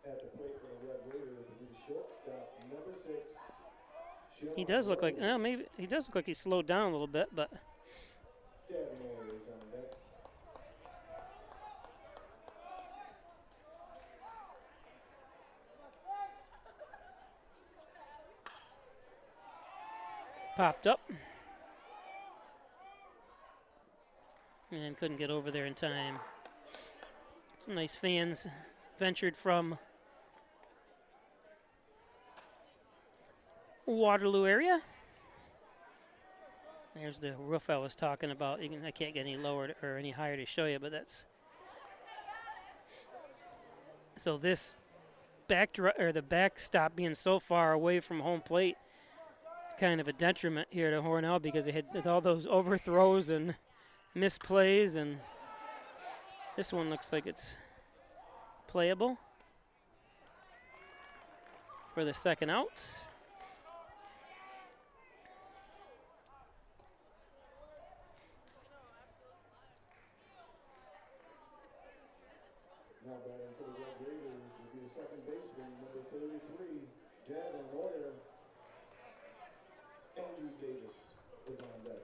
At the plate for the Red Raiders will be shortstop, number 6. He does look like, maybe he does look like he slowed down a little bit, but. Davenport is on deck. Popped up. And couldn't get over there in time. Some nice fans ventured from Waterloo area. There's the roof I was talking about. I can't get any lower or any higher to show you, but that's. So this the backstop being so far away from home plate, kind of a detriment here to Hornell because they had all those overthrows and misplays, and this one looks like it's playable for the second out. Now batting for the Red Raiders will be the second baseman, number 33, Davin Moyer. Andrew Davis is on deck.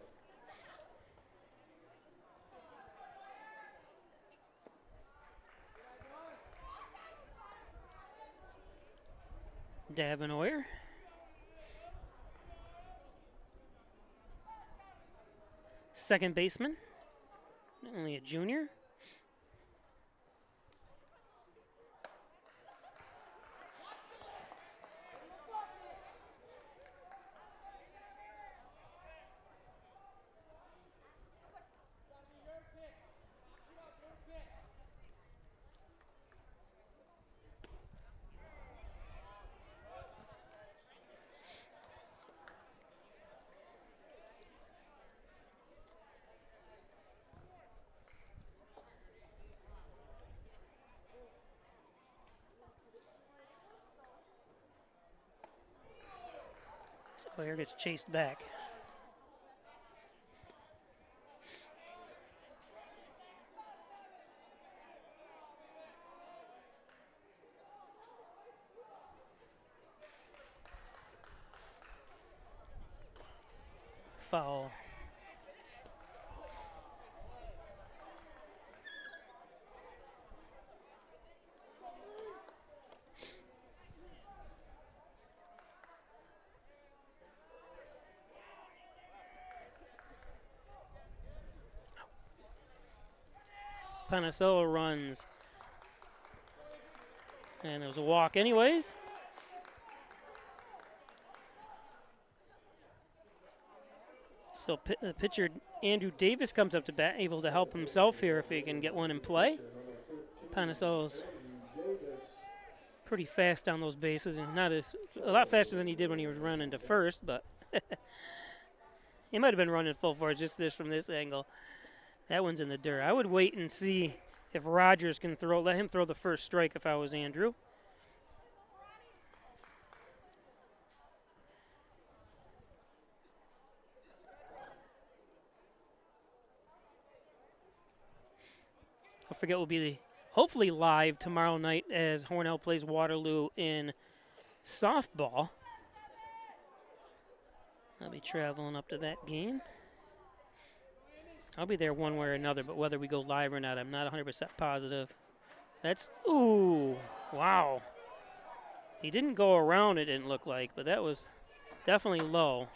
Davinoyer. Second baseman, only a junior. Player gets chased back. Foul. Panicello runs. And it was a walk anyways. So pitcher Andrew Davis comes up to bat, able to help himself here if he can get one in play. Panicello's pretty fast down those bases, and a lot faster than he did when he was running to first, but he might have been running full force just from this angle. That one's in the dirt. I would wait and see if Rogers can let him throw the first strike if I was Andrew. Don't forget, we'll be hopefully live tomorrow night as Hornell plays Waterloo in softball. I'll be traveling up to that game. I'll be there one way or another, but whether we go live or not, I'm not 100% positive. Ooh, wow. He didn't go around, it didn't look like, but that was definitely low.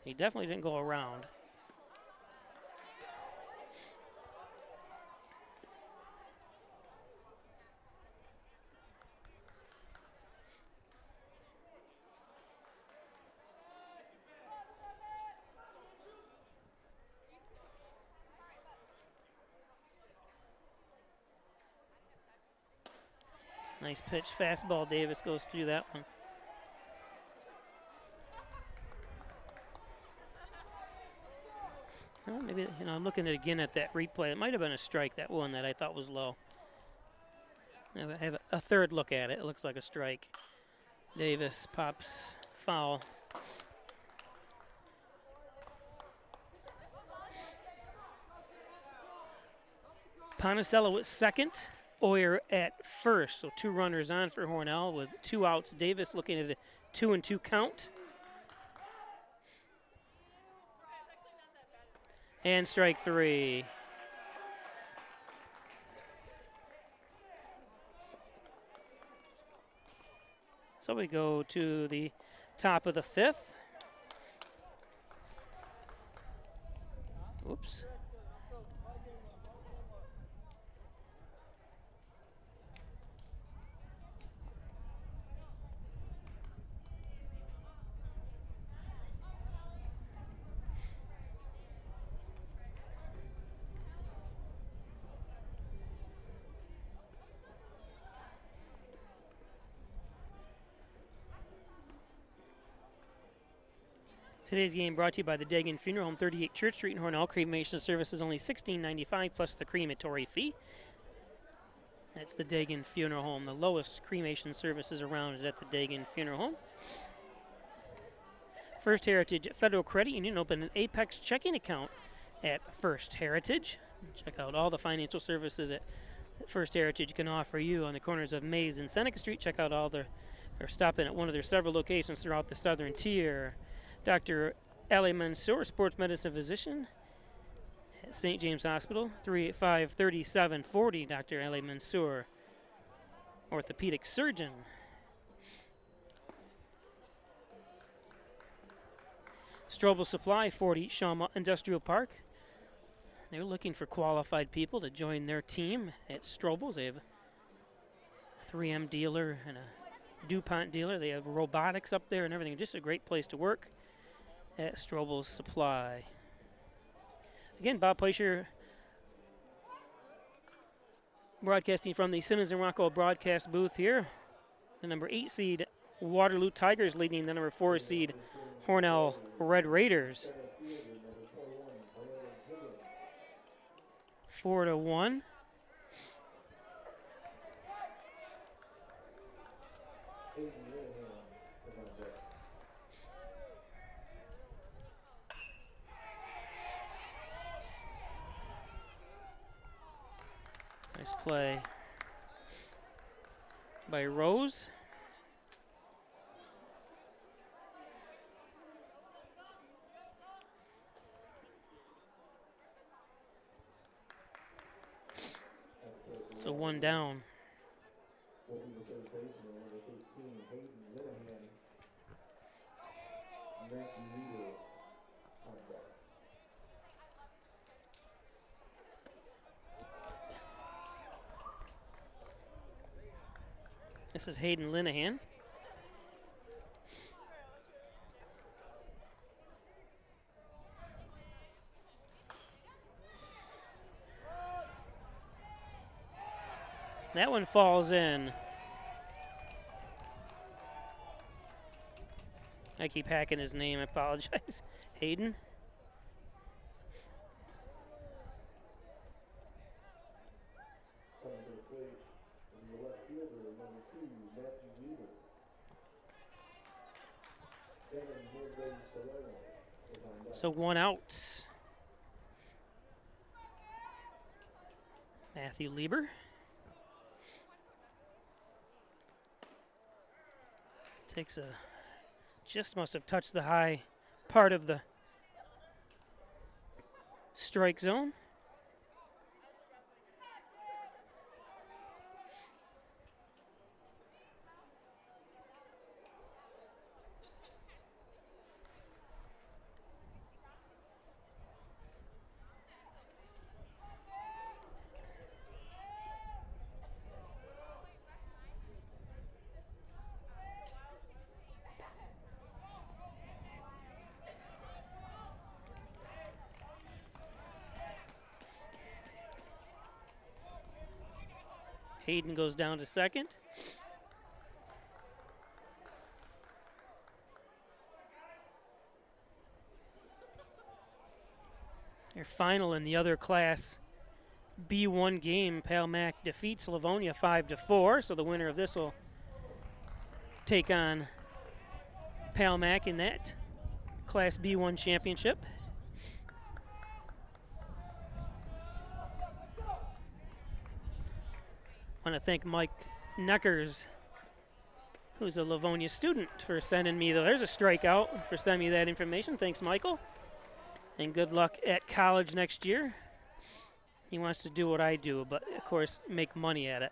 He definitely didn't go around. Nice pitch, fastball. Davis goes through that one. Well, maybe, I'm looking again at that replay. It might have been a strike, that one that I thought was low. I have a third look at it. It looks like a strike. Davis pops foul. Panicello at second, Oyer at first. So 2 runners on for Hornell with 2 outs. Davis looking at a 2-2 count. And strike 3. So we go to the top of the 5th. Oops. Today's game brought to you by the Dagan Funeral Home, 38 Church Street in Hornell. Cremation service is only $16.95 plus the crematory fee. That's the Dagan Funeral Home. The lowest cremation services around is at the Dagan Funeral Home. First Heritage Federal Credit Union opened an Apex checking account at First Heritage. Check out all the financial services that First Heritage can offer you on the corners of Mays and Seneca Street. Check out or stop in at one of their several locations throughout the southern tier. Dr. Ali Mansour, sports medicine physician at St. James Hospital, 385-3740. Dr. Ali Mansour, orthopedic surgeon. Strobel Supply, 40 Shawmut Industrial Park. They're looking for qualified people to join their team at Strobel's. They have a 3M dealer and a DuPont dealer. They have robotics up there and everything. Just a great place to work at Strobel's Supply. Again, Bob Pleasure broadcasting from the Simmons and Rockwell broadcast booth here. The number 8 seed Waterloo Tigers leading the number 4 seed Hornell Red Raiders. 4-1. Nice play by Rose. So one down. This is Hayden Linehan. That one falls in. I keep hacking his name, I apologize. Hayden. So one out. Matthew Lieber. Takes a, just must have touched the high part of the strike zone. Hayden goes down to second. Your final in the other class B1 game, Palmac defeats Livonia 5-4. So the winner of this will take on Palmac in that Class B1 championship. I want to thank Mike Neckers, who's a Livonia student, for sending me, there's a strikeout, for sending me that information. Thanks, Michael. And good luck at college next year. He wants to do what I do, but of course, make money at it.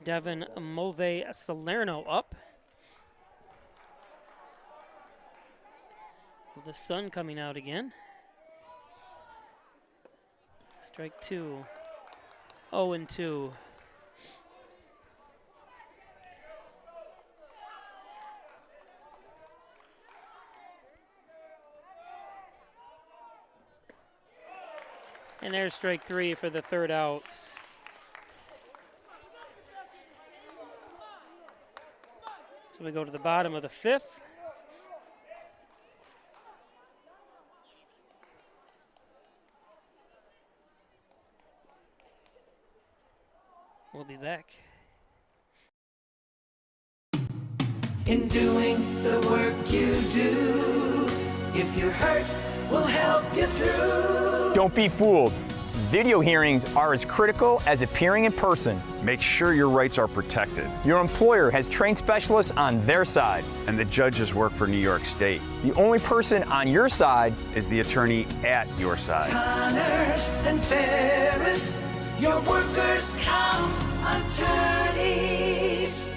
Devin Move Salerno up. With the sun coming out again. Strike two. 0-2. And there's strike three for the third out. So we go to the bottom of the fifth. We'll be back. In doing the work you do, if you're hurt, we'll help you through. Don't be fooled. Video hearings are as critical as appearing in person. Make sure your rights are protected. Your employer has trained specialists on their side. And the judges work for New York State. The only person on your side is the attorney at your side. Connors and Ferris, your workers' comp attorneys.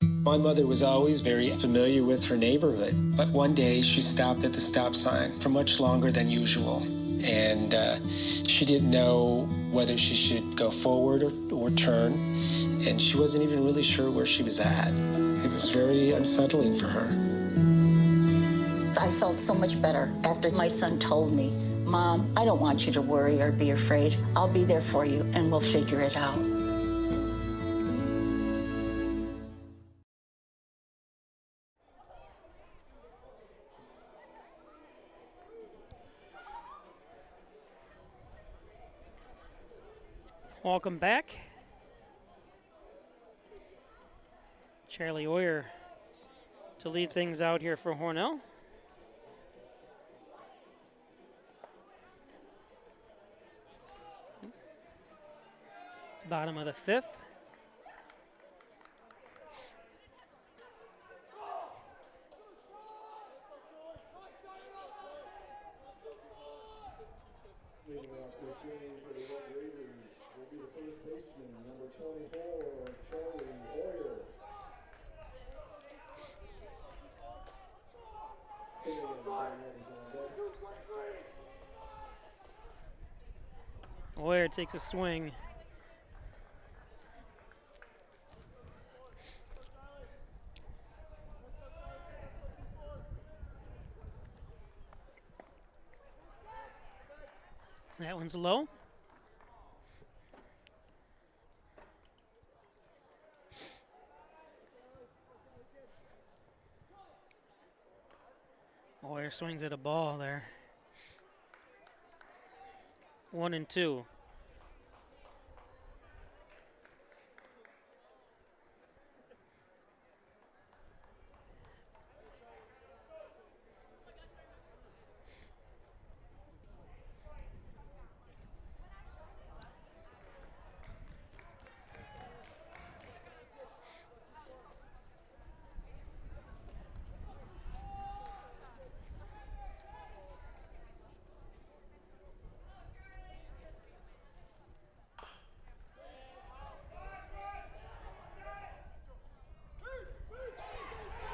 My mother was always very familiar with her neighborhood, but one day she stopped at the stop sign for much longer than usual. And she didn't know whether she should go forward or turn, and she wasn't even really sure where she was at. It was very unsettling for her. I felt so much better after my son told me, Mom, I don't want you to worry or be afraid. I'll be there for you and we'll figure it out. Welcome back. Charlie Oyer to lead things out here for Hornell. It's bottom of the fifth. Leading off this inning for the Red Raiders will be the first baseman, number 24, Charlie Oyer. Oyer takes a swing. That one's low. Oyer swings at a ball there. 1-2.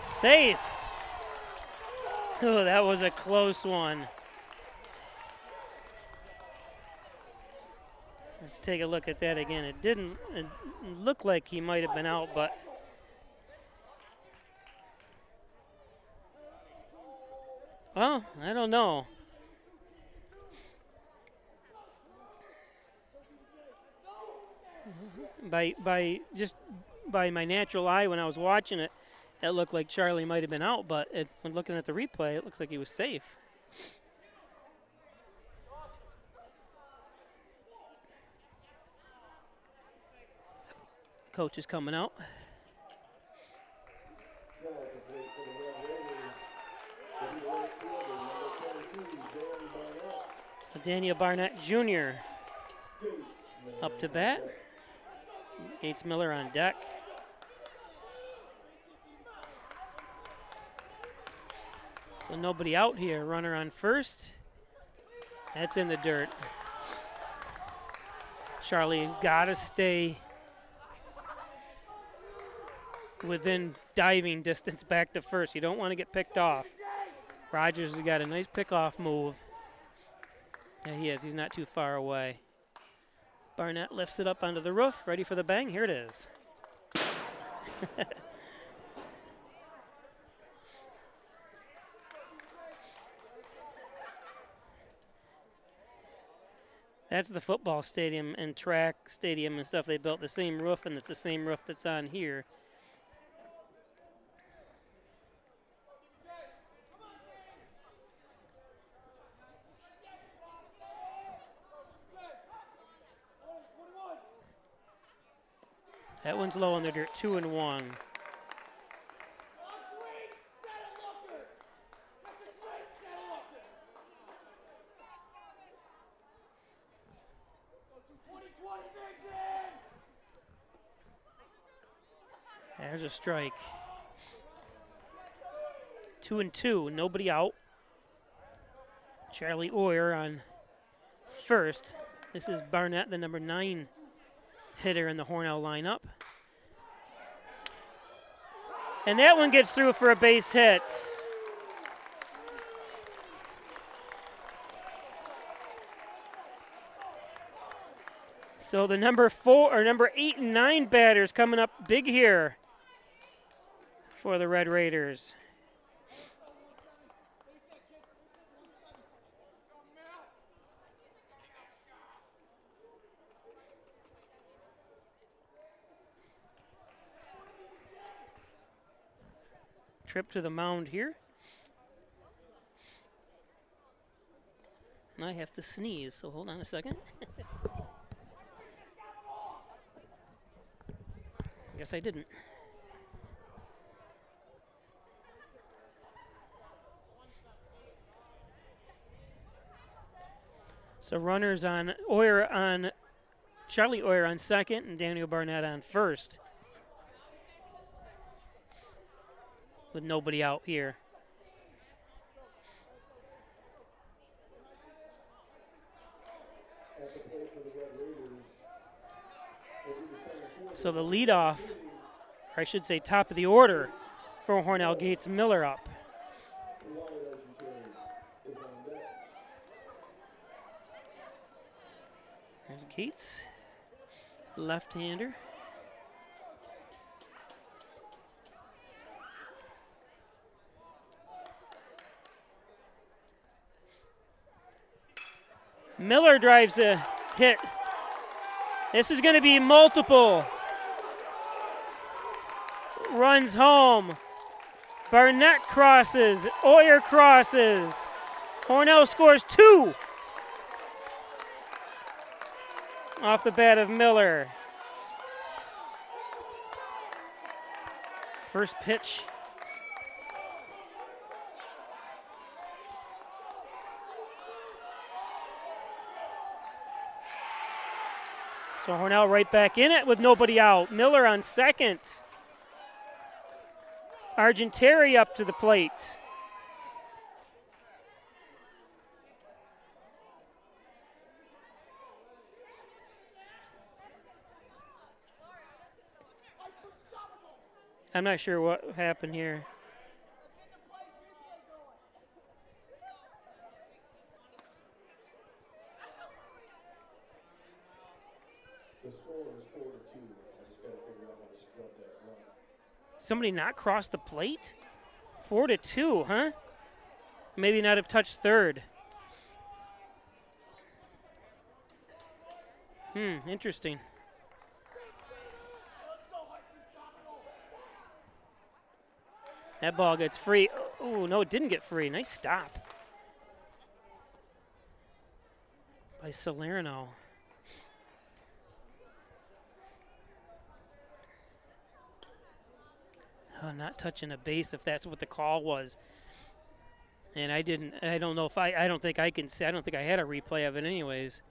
Safe. Oh, that was a close one. Let's take a look at that again. It didn't look like he might have been out, but well, I don't know. By my natural eye when I was watching it, it looked like Charlie might have been out, but when looking at the replay, it looks like he was safe. Coach is coming out. So Daniel Barnett Jr. up to bat. Gates Miller on deck. So nobody out here. Runner on first. That's in the dirt. Charlie's got to stay within diving distance back to first. You don't want to get picked off. Rogers has got a nice pickoff move. Yeah, he is. He's not too far away. Barnett lifts it up onto the roof, ready for the bang. Here it is. That's the football stadium and track stadium and stuff. They built the same roof, and it's the same roof that's on here. That one's low on the dirt, 2-1. There's a strike. 2-2, nobody out. Charlie Oyer on first. This is Barnett, the number 9 hitter in the Hornell lineup. And that one gets through for a base hit. So the number 8 and 9 batters coming up big here for the Red Raiders. trip to the mound here. And I have to sneeze, so hold on a second. Guess I didn't. So runners on Charlie Oyer on second and Daniel Barnett on first, with nobody out here. So the leadoff, or I should say top of the order for Hornell, Gates Miller up. There's Gates, left-hander. Miller drives a hit. This is going to be multiple runs home. Barnett crosses, Oyer crosses. Hornell scores 2 off the bat of Miller. First pitch. So Hornell right back in it with nobody out. Miller on second. Argenteri up to the plate. I'm not sure what happened here. The score is 4-2. I just got to figure out how to scrub that run. Somebody not cross the plate? 4-2, huh? Maybe not have touched third. Interesting. That ball gets free. Oh, no, it didn't get free. Nice stop by Salerno. Oh, not touching a base, if that's what the call was. And I don't know if I don't think I can see. I don't think I had a replay of it anyways.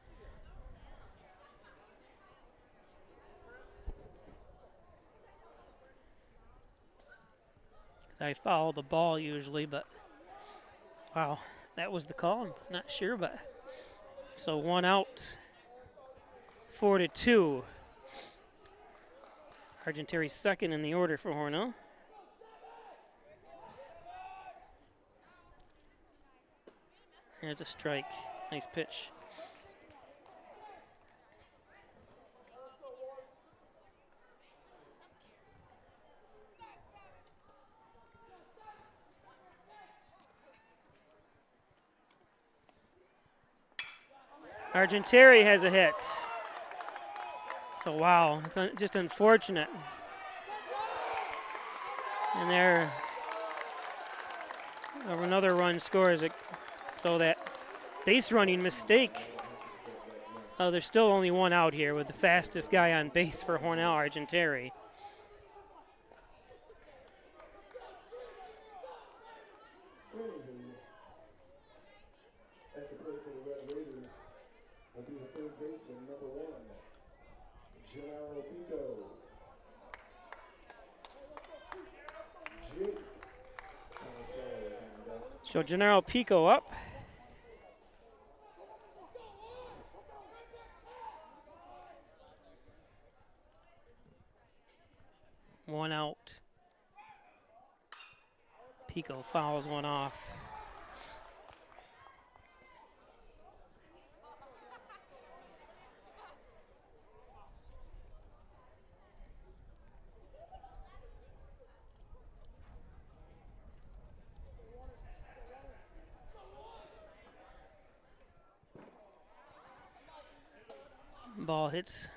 I follow the ball usually, but wow, that was the call. I'm not sure, but so 1 out, 4-2. Argenteri second in the order for Hornell. There's a strike. Nice pitch. Argenteri has a hit. So, wow, it's just unfortunate. And there, another run scores it. So that base running mistake. There's still only 1 out here with the fastest guy on base for Hornell, Argenteri. At the plate for the Red Raiders will be the third baseman, number 1, Gennaro Pico. Jake. So Gennaro Pico up. One out. Pico fouls one off. Ball hits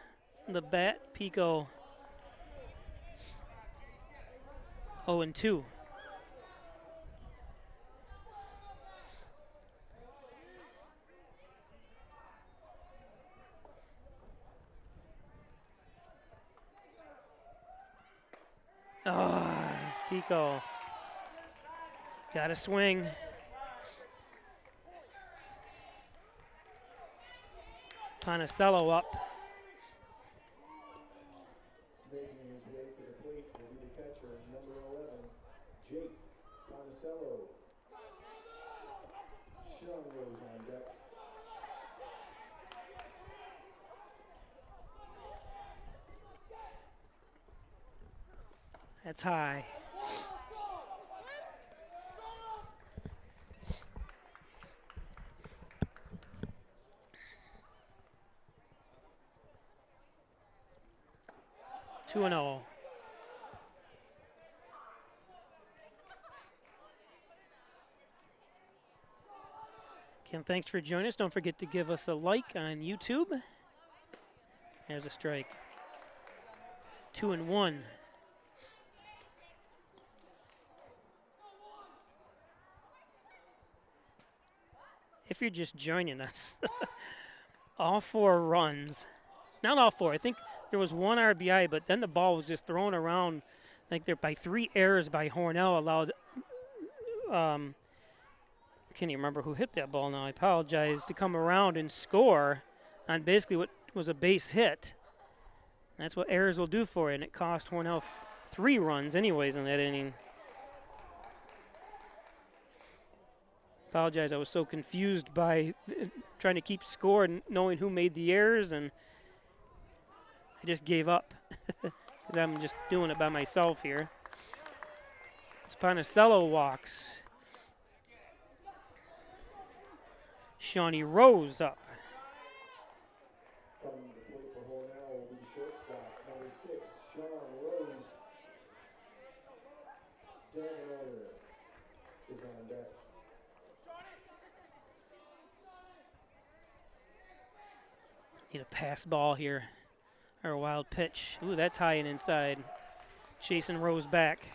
the bat. Pico 0-2. Oh, it's Pico. Got a swing. Ponicello up. Making his way to the plate will be the catcher, number 11, Jake Ponicello. Sean Rose on deck. That's high. Two and 0. Ken, thanks for joining us. Don't forget to give us a like on YouTube. There's a strike. 2 and 1. If you're just joining us, all 4 runs, not all 4, I think there was 1 RBI, but then the ball was just thrown around like there by 3 errors by Hornell allowed, can't even remember who hit that ball now, I apologize, to come around and score on basically what was a base hit. That's what errors will do for you, and it cost Hornell 3 runs anyways in that inning. Apologize, I was so confused by trying to keep score and knowing who made the errors, and I just gave up because I'm just doing it by myself here. Ponicello walks. Shawnee Rose up. Coming to the plate for Hornell will be shortstop, number 6, Sean Rose. Dan Roller is on deck. Need a pass ball here, or a wild pitch. Ooh, that's high and inside. Chasing Rose back.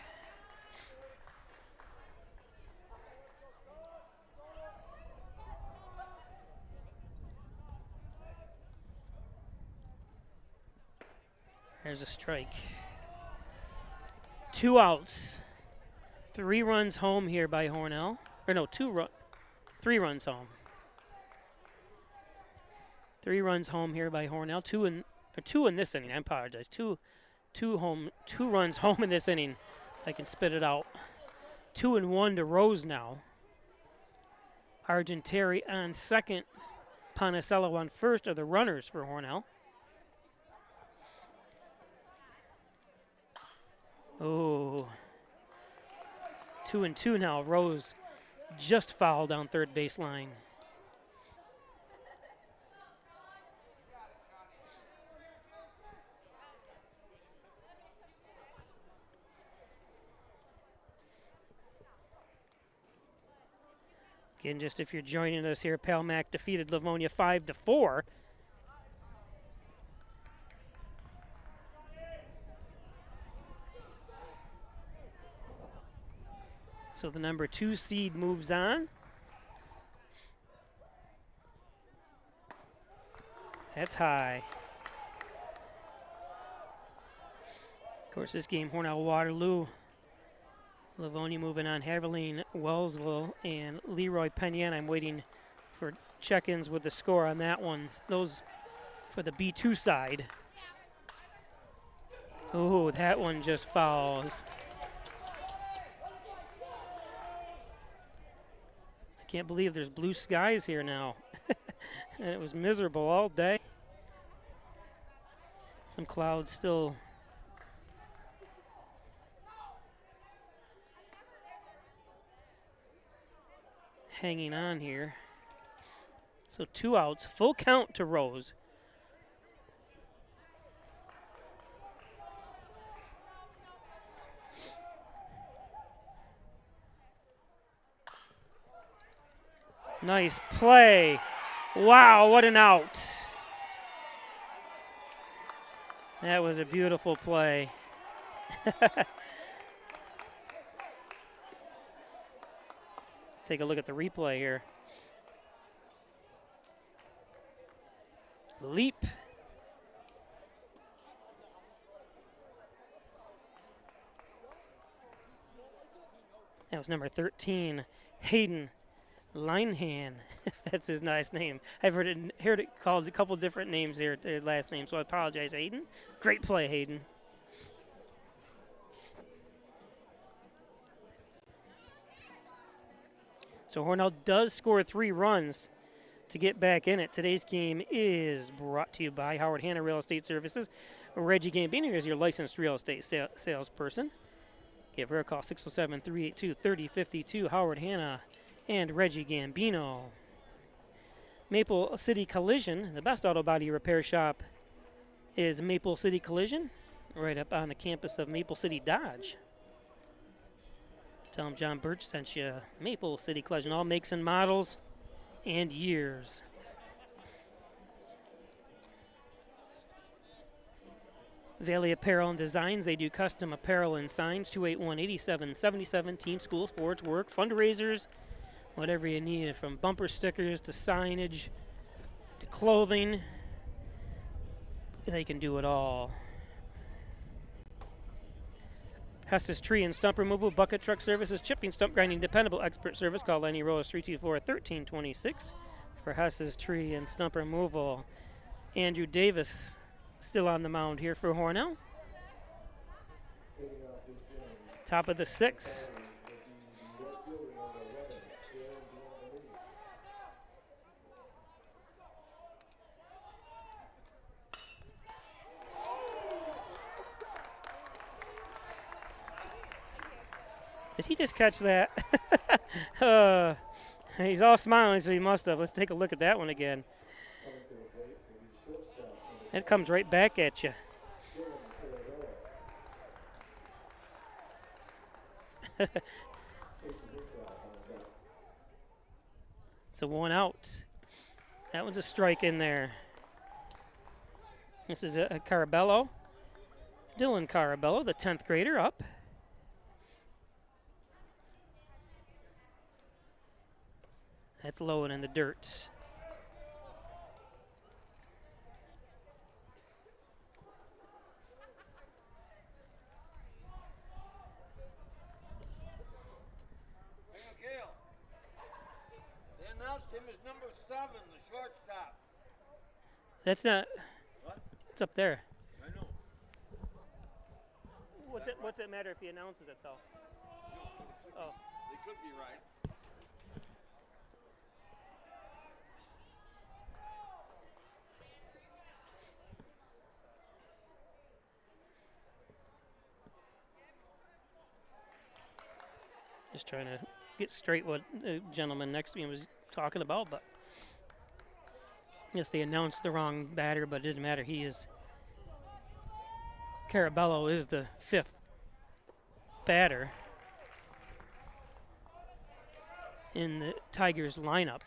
There's a strike. 2 outs. 3 runs home here by Hornell. Or no, 3 runs home. 3 runs home here by Hornell. 2 in this inning. I apologize. Two runs home in this inning. I can spit it out. 2 and 1 to Rose now. Argenteri on second. Ponicello on first are the runners for Hornell. Oh. 2 and 2 now. Rose just fouled down third baseline. Again, just if you're joining us here, Palmac defeated Livonia 5-4. So the number 2 seed moves on. That's high. Of course, this game, Hornell Waterloo. Livonia moving on. Haverline, Wellsville, and Leroy Penyan. I'm waiting for check-ins with the score on that one. Those for the B2 side. Oh, that one just fouls. I can't believe there's blue skies here now. And it was miserable all day. Some clouds still hanging on here. So 2 outs, full count to Rose. Nice play. Wow, what an out. That was a beautiful play. Let's take a look at the replay here. Leap. That was number 13, Hayden Linehan, if that's his nice name. I've heard it called a couple different names there, their last name, so I apologize, Hayden. Great play, Hayden. So Hornell does score 3 runs to get back in it. Today's game is brought to you by Howard Hanna Real Estate Services. Reggie Gambino is your licensed real estate salesperson. Give her a call, 607-382-3052. Howard Hanna and Reggie Gambino. Maple City Collision, the best auto body repair shop is Maple City Collision, right up on the campus of Maple City Dodge. Tell them John Birch sent you. Maple City Collision, all makes and models and years. Valley Apparel and Designs, they do custom apparel and signs, 281-8777, team, school, sports, work, fundraisers, whatever you need, from bumper stickers to signage to clothing. They can do it all. Hess's Tree and Stump Removal, Bucket Truck Services, Chipping, Stump Grinding, Dependable Expert Service. Call Lenny Rose, 324-1326 for Hess's Tree and Stump Removal. Andrew Davis still on the mound here for Hornell. Top of the 6th. Did he just catch that? He's all smiling, so he must have. Let's take a look at that one again. It comes right back at you. So 1 out. That was a strike in there. This is a Carabello. Dylan Carabello, the 10th grader, up. That's low and in the dirt. They announced him as number 7, the shortstop. That's not. What? It's up there. I know. What's it matter if he announces it, though? Oh. They could be right. Just trying to get straight what the gentleman next to me was talking about, but yes, they announced the wrong batter, but it didn't matter. He is. Carabello is the 5th batter in the Tigers lineup.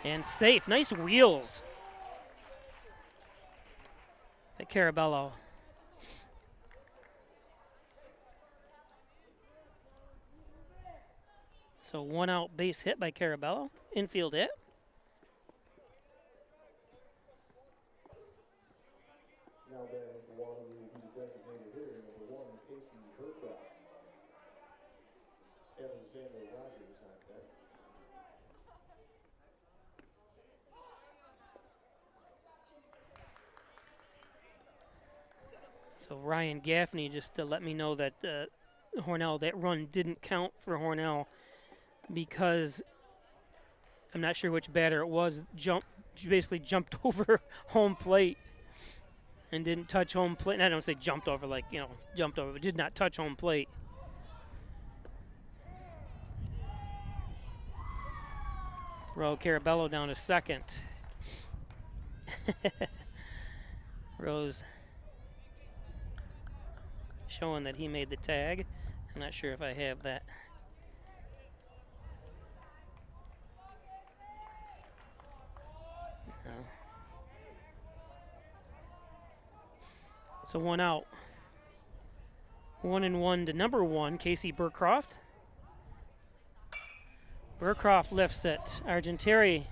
And safe. Nice wheels by Carabello. So 1 out base hit by Carabello. Infield hit. Now batting for Waterloo, the designated hitter, number 1, Casey Hercroft. Evan Samuel Rogers on deck. So Ryan Gaffney just to let me know that Hornell, that run didn't count for Hornell because I'm not sure which batter it was. Basically jumped over home plate and didn't touch home plate. And I don't say jumped over like, jumped over, but did not touch home plate. Throw Carabello down to second. Rose showing that he made the tag. I'm not sure if I have that. No. So 1 out. 1-1 to number 1, Casey Burcroft. Burcroft lifts it. Argenteri.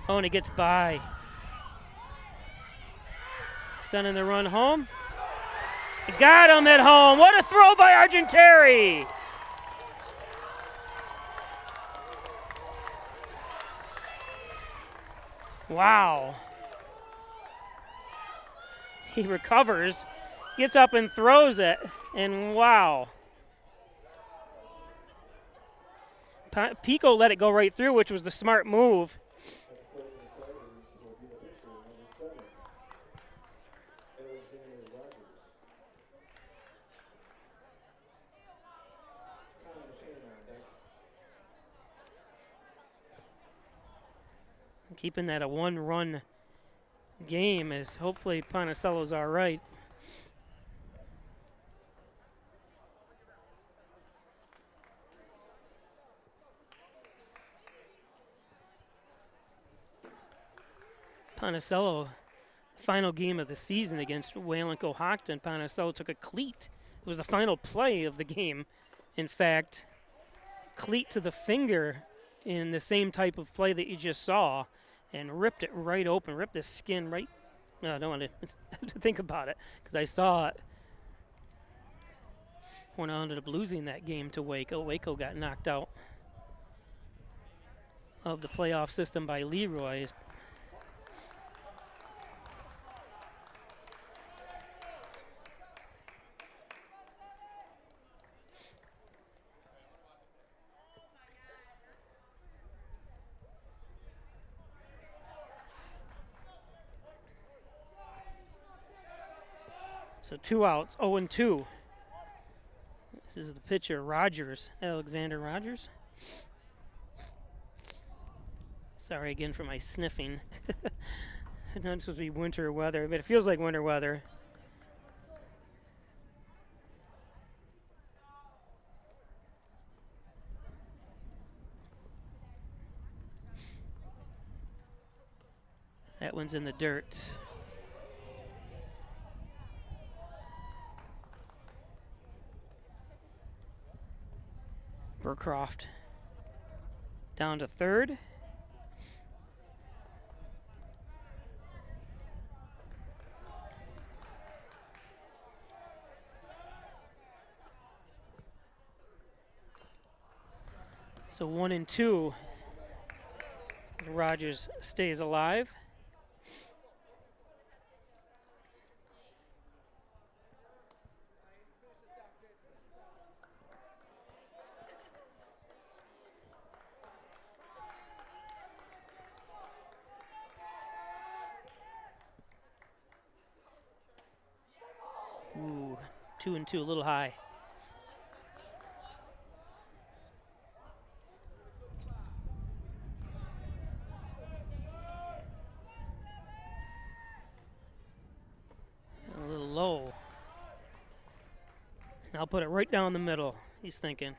Oh, and it gets by. Sending the run home. Got him at home. What a throw by Argenteri. Wow. He recovers, gets up and throws it, and wow. Pico let it go right through, which was the smart move. Keeping that a one-run game is hopefully Ponticello's all right. Ponticello, final game of the season against Wayland-Cohocton, Ponticello took a cleat. It was the final play of the game. In fact, cleat to the finger in the same type of play that you just saw, and ripped it right open, ripped the skin right. No, I don't want to think about it because I saw it. Hornell ended up losing that game to Waco. Waco got knocked out of the playoff system by Leroy. So 2 outs, 0-2. This is the pitcher, Rogers, Alexander Rogers. Sorry again for my sniffing. It's not supposed to be winter weather, but it feels like winter weather. That one's in the dirt. Burcroft down to third. So 1-2. Rogers stays alive. Ooh, 2-2, a little high. A little low. I'll put it right down the middle, he's thinking.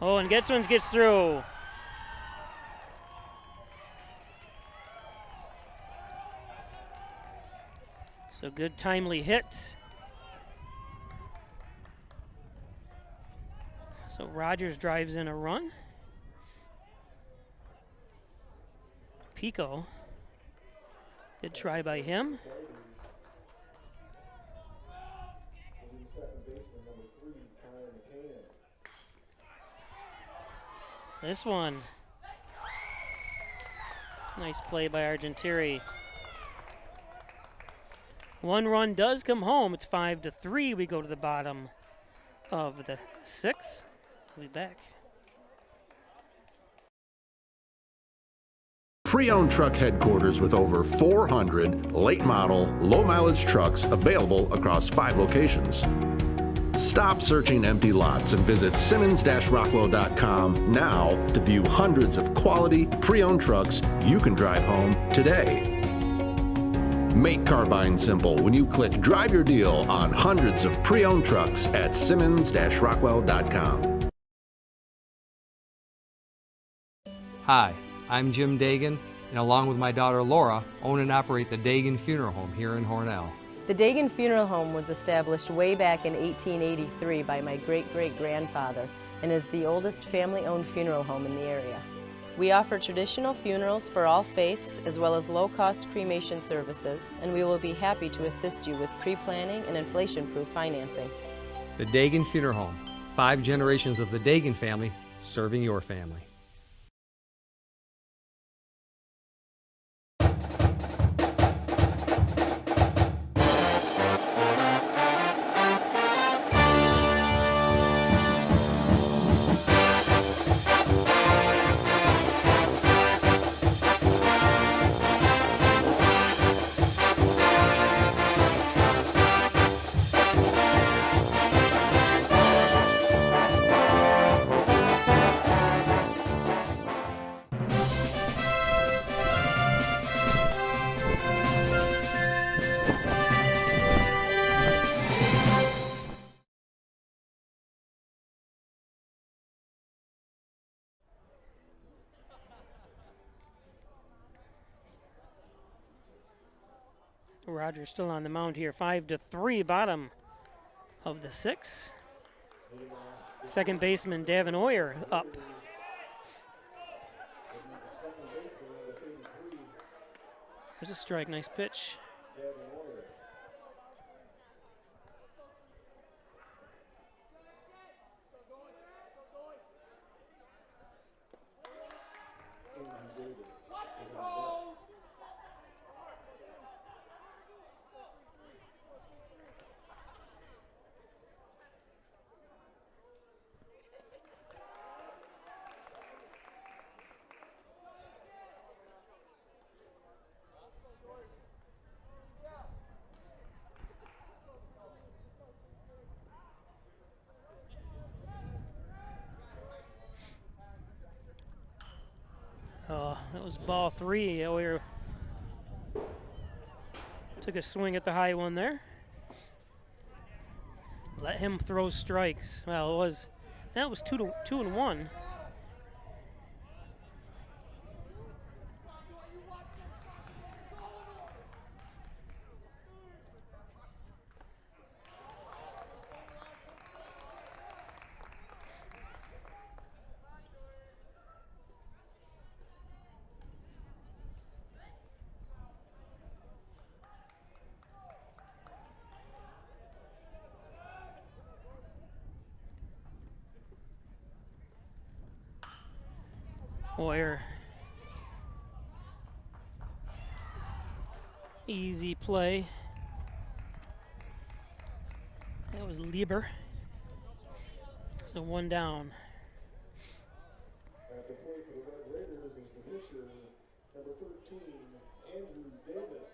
Oh, and gets through. So good timely hit. So Rogers drives in a run. Pico. Good try by him. This one. Nice play by Argenteri. One run does come home. It's 5-3. We go to the bottom of the 6th. We'll be back. Pre-owned truck headquarters with over 400 late model, low mileage trucks available across 5 locations. Stop searching empty lots and visit Simmons-Rockwell.com now to view hundreds of quality pre-owned trucks you can drive home today. Make car buying simple when you click Drive Your Deal on hundreds of pre-owned trucks at Simmons-Rockwell.com. Hi, I'm Jim Dagan, and along with my daughter Laura, own and operate the Dagan Funeral Home here in Hornell. The Dagan Funeral Home was established way back in 1883 by my great-great-grandfather and is the oldest family-owned funeral home in the area. We offer traditional funerals for all faiths as well as low-cost cremation services, and we will be happy to assist you with pre-planning and inflation-proof financing. The Dagan Funeral Home, 5 generations of the Dagan family serving your family. Rogers still on the mound here, 5-3, bottom of the 6th. Second baseman Davin Oyer up. There's a strike, nice pitch. That was ball 3. Oyer took a swing at the high one there. Let him throw strikes. Well, that was 2-1. Oyer. Easy play. That was Lieber. So 1 down. At the plate for the Red Raiders is the pitcher, number 13, Andrew Davis.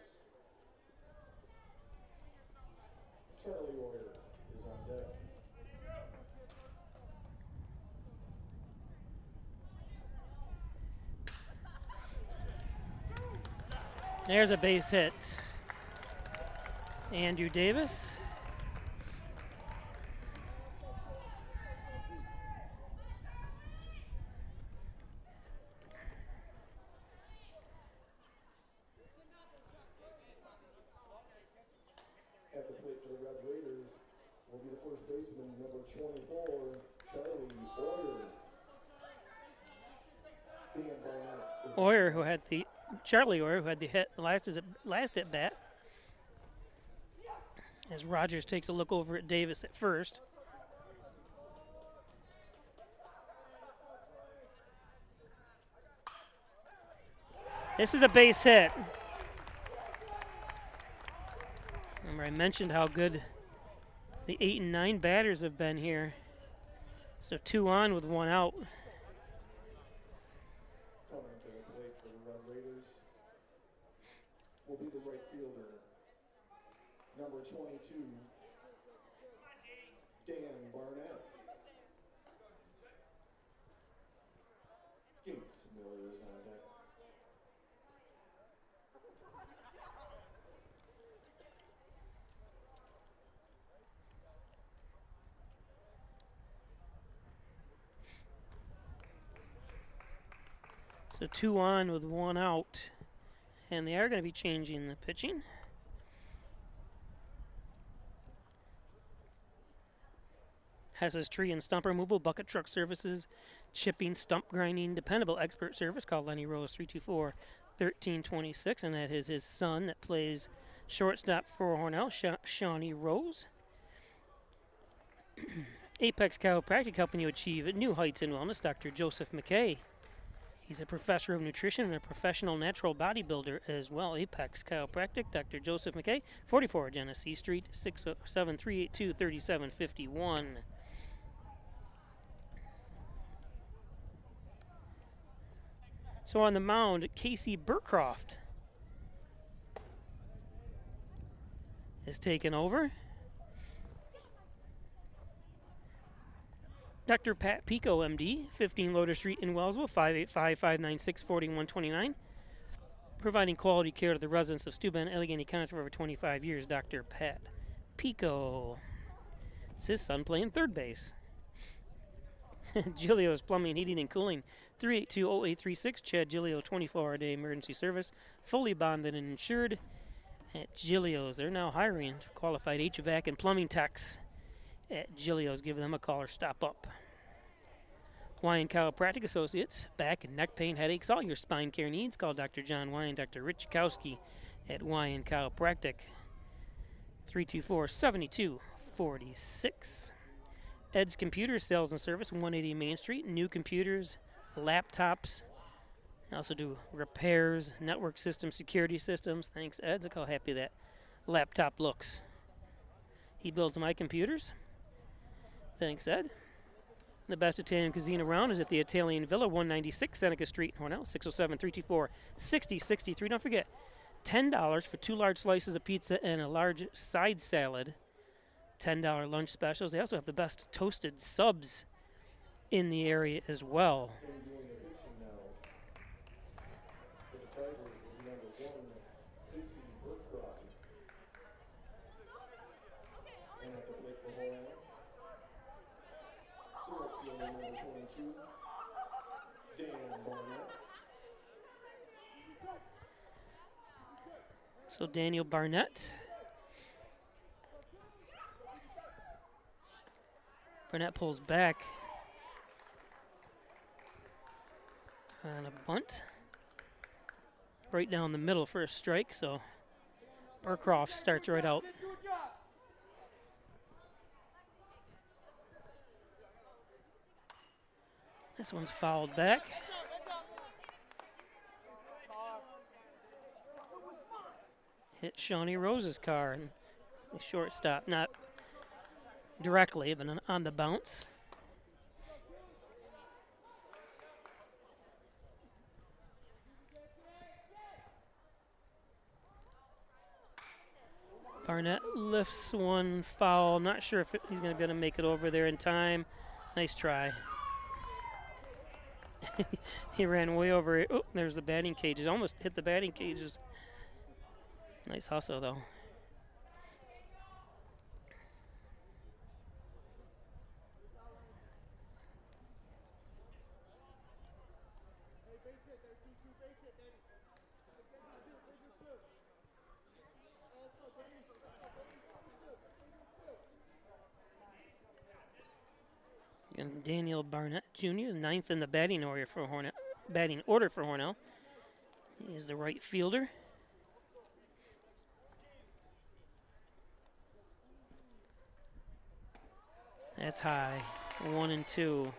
Charlie Oyer is on deck. There's a base hit. Andrew Davis. At the plate for the Red Raiders will be the first baseman, number 24, Charlie Oyer. Dan Barnett. Oyer, Charlie Oyer, who had the hit last at bat. As Rogers takes a look over at Davis at first. This is a base hit. Remember, I mentioned how good the 8 and 9 batters have been here. So 2 on with 1 out. Coming to the plate for the Red Raiders will be the right fielder, number 22, Dan Barnett. Gates Miller is on deck. So 2 on with 1 out. And they are going to be changing the pitching. Has his tree and stump removal, bucket truck services, chipping, stump grinding, dependable expert service. Call Lenny Rose 324-1326. And that is his son that plays shortstop for Hornell, Shawnee Rose. Apex Chiropractic helping you achieve new heights in wellness. Dr. Joseph McKay. He's a professor of nutrition and a professional natural bodybuilder as well. Apex Chiropractic, Dr. Joseph McKay, 44 Genesee Street, 607-382-3751. So on the mound, Casey Burcroft is taken over. Dr. Pat Pico, MD, 15 Loader Street in Wellsville, 585-596-4129. Providing quality care to the residents of Steuben, Allegheny County for over 25 years. Dr. Pat Pico. It's his son playing third base. Giglio's Plumbing, Heating, and Cooling, 382-0836. Chad Giglio, 24-hour-a-day emergency service. Fully bonded and insured at Giglio's. They're now hiring qualified HVAC and plumbing techs at Giglio's. Give them a call or stop up. Wyan Chiropractic Associates, back and neck pain, headaches, all your spine care needs. Call Dr. John Wyan, Dr. Rich Chikowski at Wyan Chiropractic, 324-7246. Ed's Computer Sales and Service, 180 Main Street. New computers, laptops. I also do repairs, network systems, security systems. Thanks, Ed. Look how happy that laptop looks. He builds my computers. Thanks, Ed. The best Italian cuisine around is at the Italian Villa, 196 Seneca Street, Hornell, 607-324-6063. Don't forget, $10 for 2 large slices of pizza and a large side salad. $10 lunch specials. They also have the best toasted subs in the area as well. So Daniel Barnett. Barnett pulls back on a bunt. Right down the middle for a strike, so Burcroft starts right out. This one's fouled back. Hit Shawnee Rose's car and the shortstop, not directly, but on the bounce. Barnett lifts one foul. I'm not sure if he's going to be able to make it over there in time. Nice try. He ran way over it. Oh, there's the batting cages. Almost hit the batting cages. Nice hustle, though. And Daniel Barnett Jr., 9th in the batting order for Hornell. He is the right fielder. That's high. 1-2.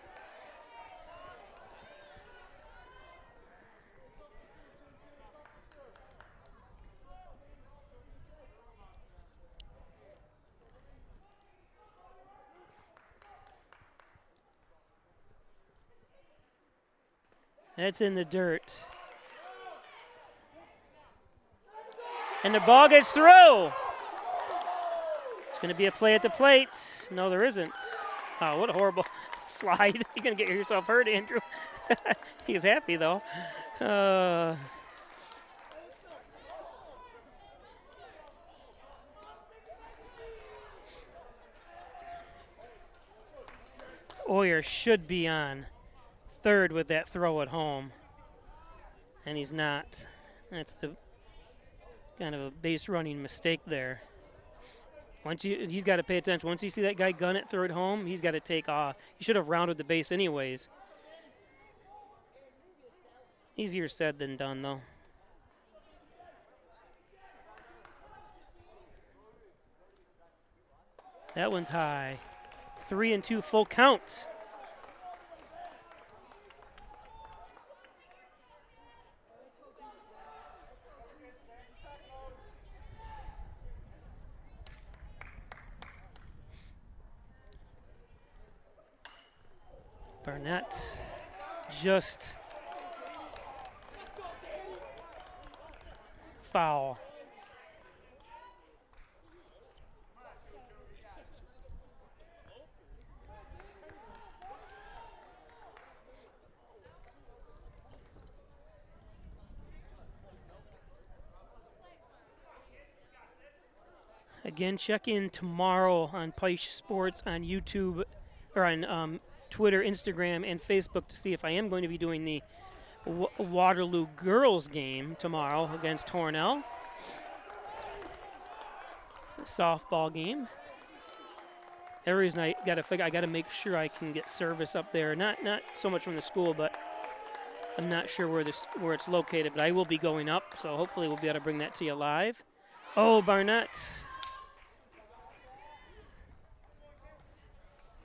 That's in the dirt. And the ball gets through. It's going to be a play at the plate. No, there isn't. Oh, what a horrible slide. You're going to get yourself hurt, Andrew. He's happy, though. Oyer should be on third with that throw at home. And he's not. That's the kind of a base running mistake there. He's got to pay attention. Once you see that guy gun it, throw it home, he's got to take off. He should have rounded the base anyways. Easier said than done, though. That one's high. 3-2 full count. Barnett just foul. Again, check in tomorrow on Peisch Sports on YouTube or on Twitter, Instagram, and Facebook to see if I am going to be doing the Waterloo girls game tomorrow against Hornell. Softball game. Every reason I got to make sure I can get service up there. Not so much from the school, but I'm not sure where it's located. But I will be going up, so hopefully we'll be able to bring that to you live. Oh, Barnett.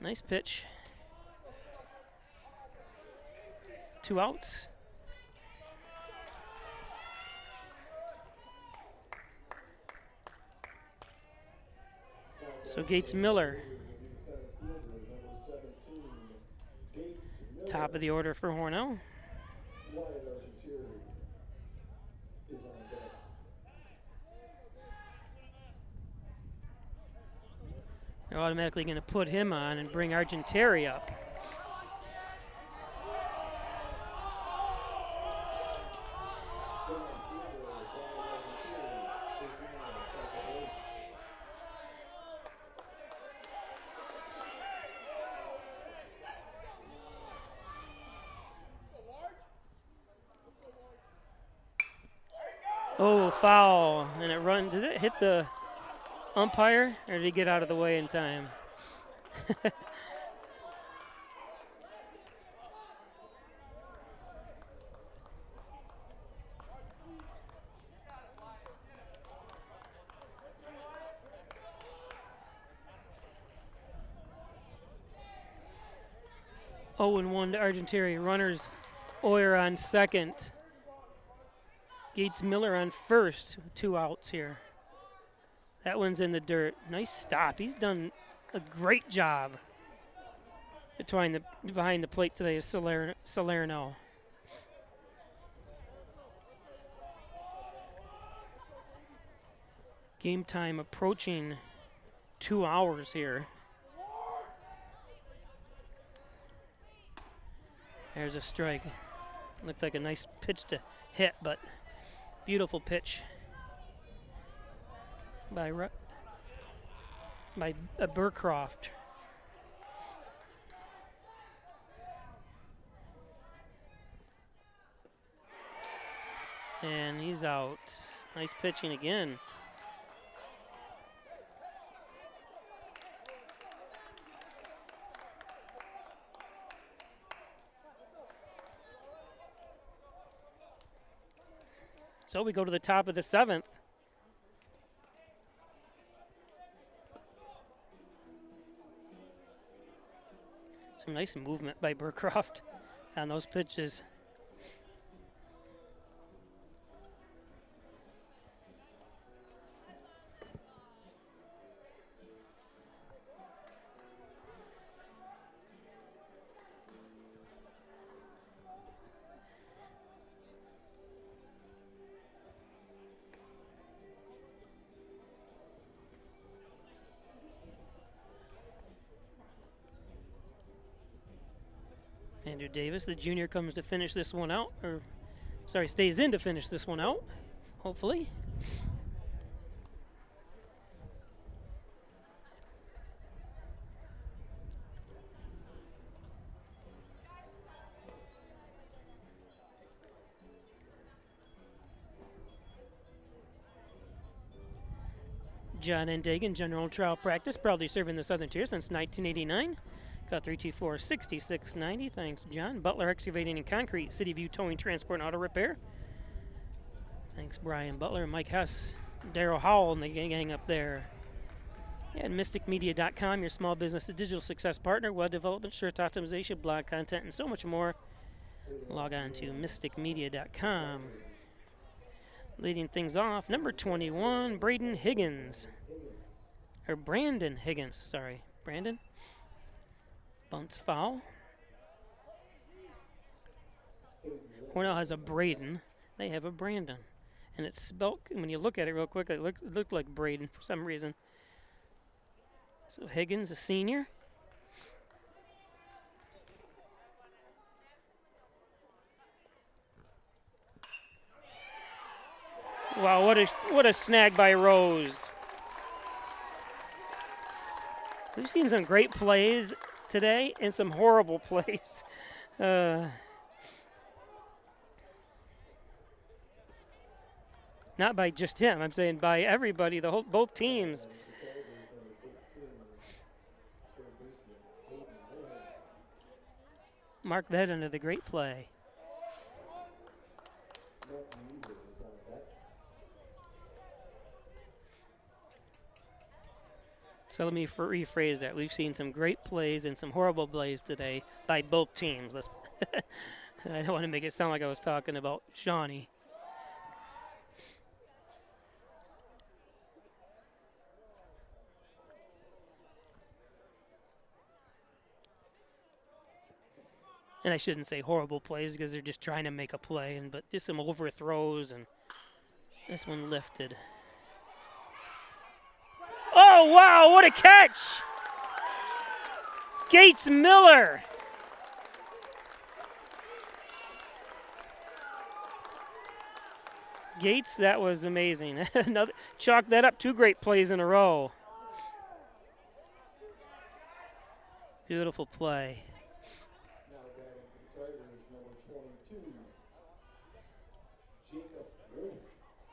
Nice pitch. 2 outs. So Gates Miller, top of the order for Hornell. They're automatically going to put him on and bring Argenteri up. Oh, foul. And it runs. Did it hit the umpire, or did he get out of the way in time? Oh, and 1 to Argenteri. Runners, Oyer on second. Gates Miller on first. 2 outs here. That one's in the dirt. Nice stop. He's done a great job behind the plate today is Salerno. Game time approaching 2 hours here. There's a strike. Looked like a nice pitch to hit, but beautiful pitch by Burcroft. And he's out. Nice pitching again. So we go to the top of the 7th. Some nice movement by Burcroft on those pitches. Andrew Davis, the junior, comes to finish this one out, or sorry, stays in to finish this one out, hopefully. John Endagan, General Trial Practice, proudly serving the Southern Tier since 1989. Call 324-6690. Thanks, John. Butler Excavating and Concrete, City View Towing, Transport, and Auto Repair. Thanks, Brian Butler, Mike Hess, Daryl Howell, and the gang up there. And mysticmedia.com, your small business digital success partner, web development, search optimization, blog content, and so much more. Log on to mysticmedia.com. Leading things off, number 21, Brandon Higgins. Sorry. Brandon. Bounce foul. Hornell has a Braden. They have a Brandon. And it's spelled, when you look at it real quick, it looked like Braden for some reason. So Higgins, a senior. Wow, what a snag by Rose. We've seen some great plays today and some horrible plays. Not by just him, I'm saying by everybody, both teams. Mark that under the great play. So let me rephrase that. We've seen some great plays and some horrible plays today by both teams. I don't want to make it sound like I was talking about Shawnee. And I shouldn't say horrible plays because they're just trying to make a play, but just some overthrows, and this one lifted. Oh, wow, what a catch! Gates Miller. Gates, that was amazing. Chalk that up, 2 great plays in a row. Beautiful play.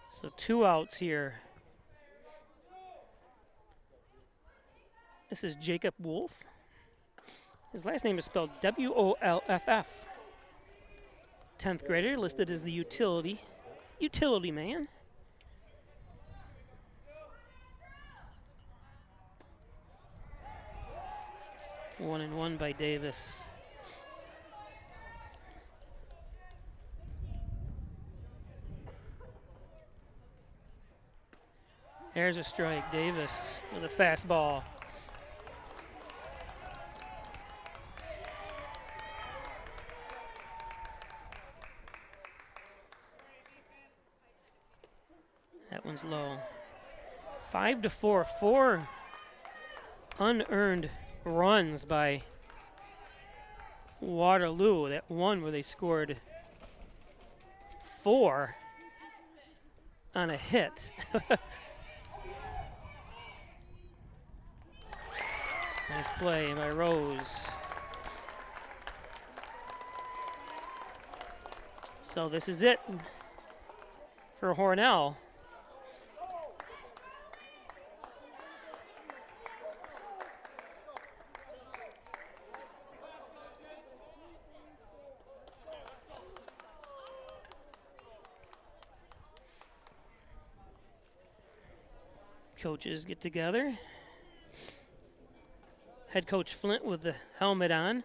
So 2 outs here. This is Jacob Wolf. His last name is spelled W-O-L-F-F. 10th grader, listed as the utility man. One and one by Davis. There's a strike. Davis with a fastball. That one's low. 5-4. 4 unearned runs by Waterloo. That one where they scored 4 on a hit. Nice play by Rose. So this is it for Hornell. Coaches get together. Head coach Flint with the helmet on.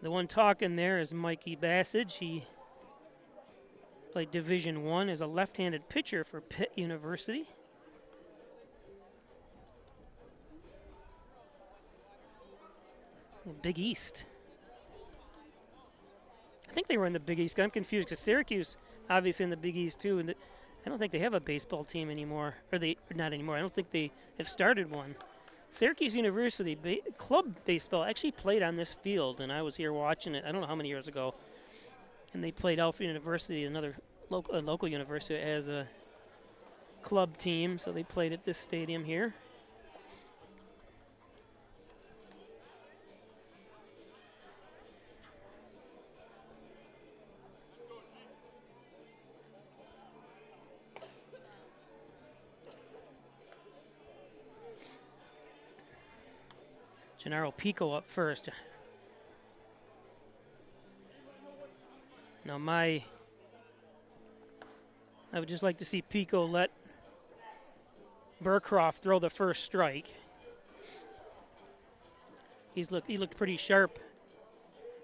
The one talking there is Mikey Bassage. He played Division I as a left-handed pitcher for Pitt University. The Big East. I think they were in the Big East. I'm confused because Syracuse obviously in the Big East too, and I don't think they have a baseball team anymore, or not anymore. I don't think they have started one. Syracuse University club baseball actually played on this field, and I was here watching it. I don't know how many years ago, and they played Alpha University, another local university, as a club team. So they played at this stadium here. Gennaro Pico up first. Now I would just like to see Pico let Burcroft throw the first strike. He looked pretty sharp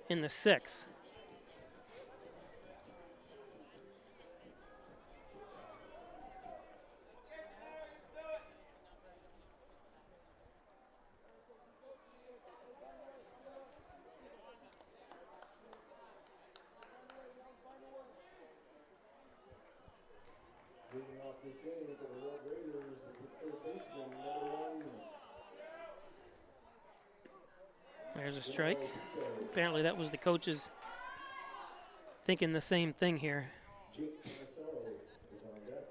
in the 6th. Leading off this inning for the Red Raiders, the third baseman, number 1. There's a strike. Apparently that was the coaches thinking the same thing here. Jake Marcelo is on deck.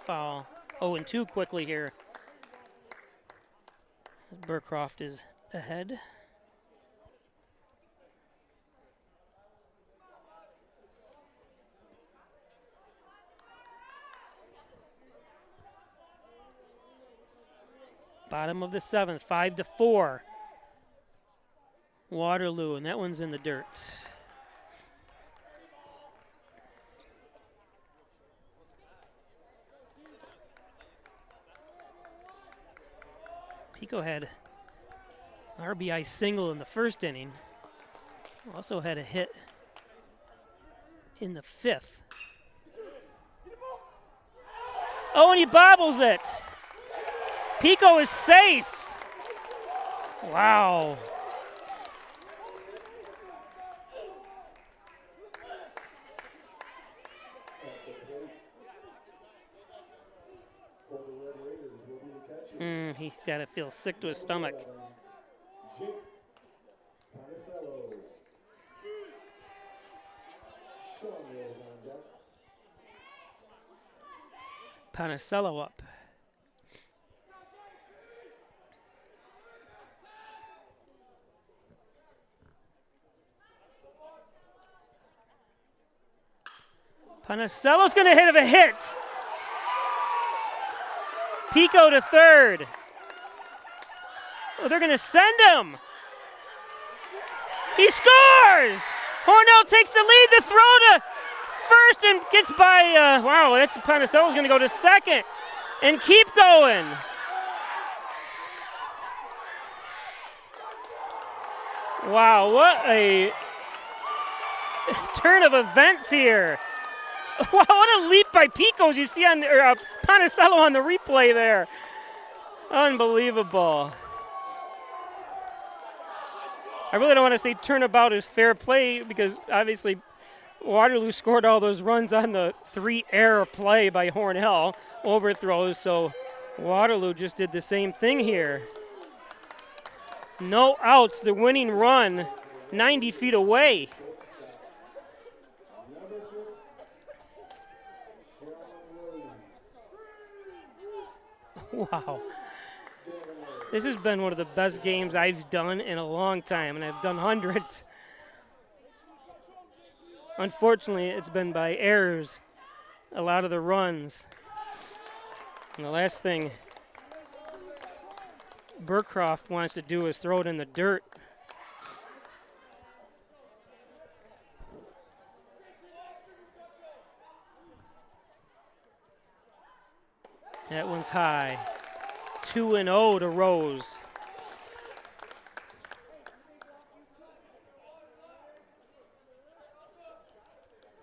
Foul. 0-2 quickly here. Burcroft is ahead. Bottom of the 7th, 5-4. Waterloo, and that one's in the dirt. Pico had RBI single in the 1st inning. Also had a hit in the 5th. Oh, and he bobbles it. Pico is safe. Wow. He's got to feel sick to his stomach. Panicello up. Panicello's going to hit a hit. Pico to 3rd. Oh, they're going to send him. He scores! Hornell takes the lead. The throw to 1st and gets by, wow, that's Panicello's going to go to 2nd and keep going. Wow, what a turn of events here. Wow, what a leap by Pico, as you see on Panicello on the replay there. Unbelievable. I really don't want to say turnabout is fair play because obviously Waterloo scored all those runs on the 3-error play by Hornell, overthrows, so Waterloo just did the same thing here. No outs, the winning run 90 feet away. Wow. This has been one of the best games I've done in a long time, and I've done hundreds. Unfortunately, it's been by errors, a lot of the runs. And the last thing Burcroft wants to do is throw it in the dirt. That one's high. 2-0 to Rose.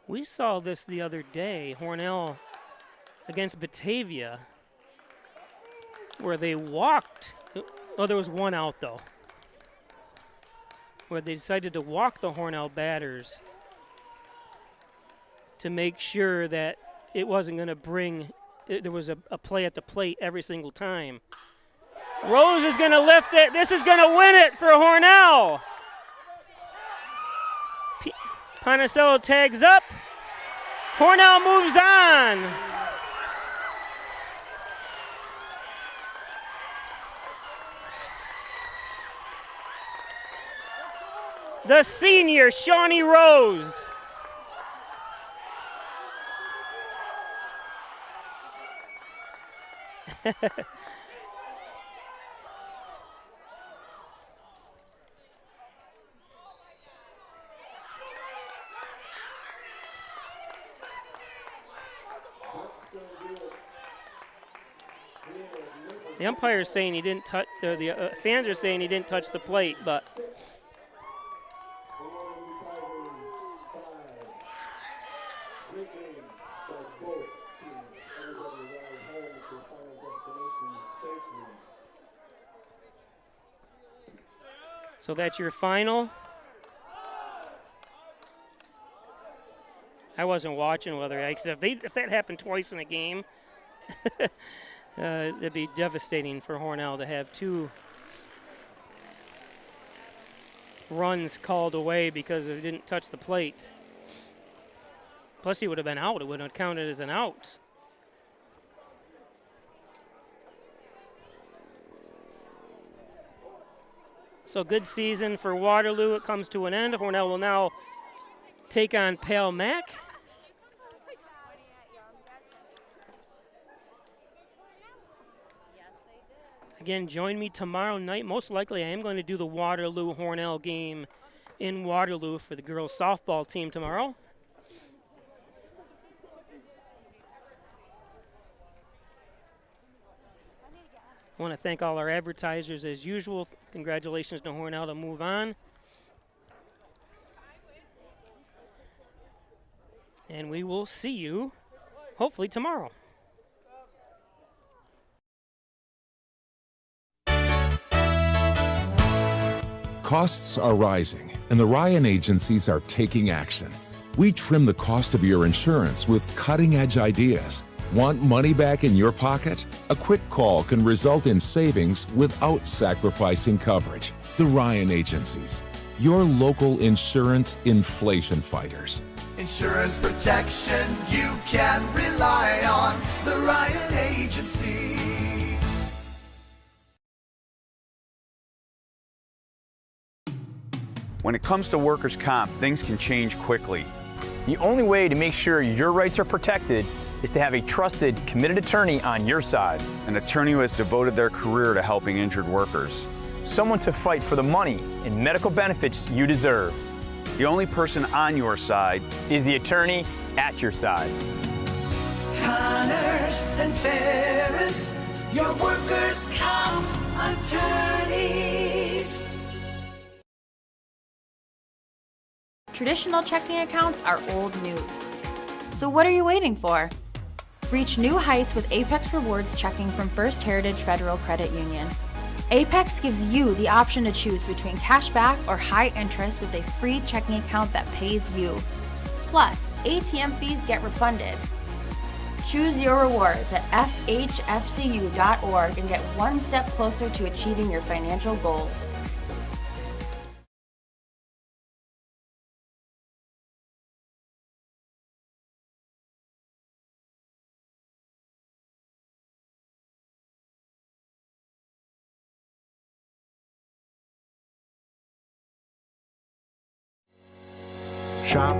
We saw this the other day, Hornell against Batavia, where they walked. Oh, there was one out, though, where they decided to walk the Hornell batters to make sure that it wasn't going to bring, there was a play at the plate every single time. Rose is going to lift it. This is going to win it for Hornell. Panicello tags up. Hornell moves on. The senior, Shawnee Rose, The umpire is saying he didn't touch, the fans are saying he didn't touch the plate, but so that's your final. I wasn't watching whether if that happened twice in a game, it'd be devastating for Hornell to have 2 runs called away because he didn't touch the plate. Plus, he would have been out. It would have counted as an out. So good season for Waterloo. It comes to an end. Hornell will now take on Pale Mac. Again, join me tomorrow night. Most likely I am going to do the Waterloo-Hornell game in Waterloo for the girls softball team tomorrow. I want to thank all our advertisers as usual. Congratulations to Hornell to move on. And we will see you hopefully tomorrow. Costs are rising, and the Ryan agencies are taking action. We trim the cost of your insurance with cutting-edge ideas. Want money back in your pocket? A quick call can result in savings without sacrificing coverage. The Ryan agencies, your local insurance inflation fighters. Insurance protection you can rely on. The Ryan Agency. When it comes to workers' comp, things can change quickly. The only way to make sure your rights are protected is to have a trusted, committed attorney on your side. An attorney who has devoted their career to helping injured workers. Someone to fight for the money and medical benefits you deserve. The only person on your side is the attorney at your side. Connors and Ferris, your workers' comp attorneys. Traditional checking accounts are old news. So what are you waiting for? Reach new heights with Apex Rewards checking from First Heritage Federal Credit Union. Apex gives you the option to choose between cash back or high interest with a free checking account that pays you. Plus, ATM fees get refunded. Choose your rewards at FHFCU.org and get one step closer to achieving your financial goals. Shop,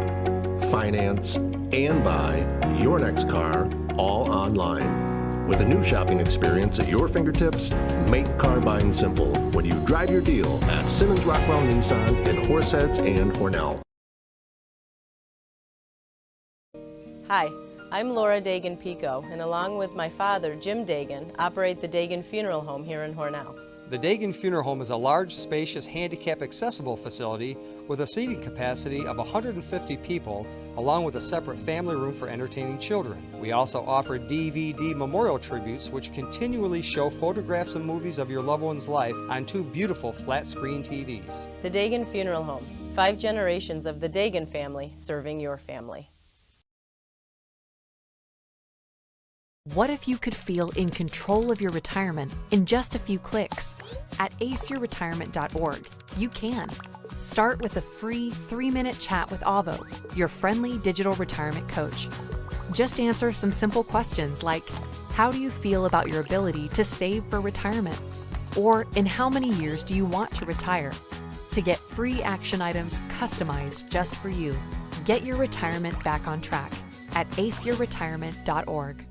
finance, and buy your next car all online. With a new shopping experience at your fingertips, make car buying simple when you drive your deal at Simmons Rockwell Nissan in Horseheads and Hornell. Hi, I'm Laura Dagan-Pico, and along with my father, Jim Dagan, operate the Dagan Funeral Home here in Hornell. The Dagan Funeral Home is a large, spacious, handicap-accessible facility with a seating capacity of 150 people, along with a separate family room for entertaining children. We also offer DVD memorial tributes, which continually show photographs and movies of your loved one's life on 2 beautiful flat-screen TVs. The Dagan Funeral Home, 5 generations of the Dagan family serving your family. What if you could feel in control of your retirement in just a few clicks? At aceyourretirement.org, you can. Start with a free 3-minute chat with Avo, your friendly digital retirement coach. Just answer some simple questions like, how do you feel about your ability to save for retirement? Or in how many years do you want to retire? To get free action items customized just for you. Get your retirement back on track at aceyourretirement.org.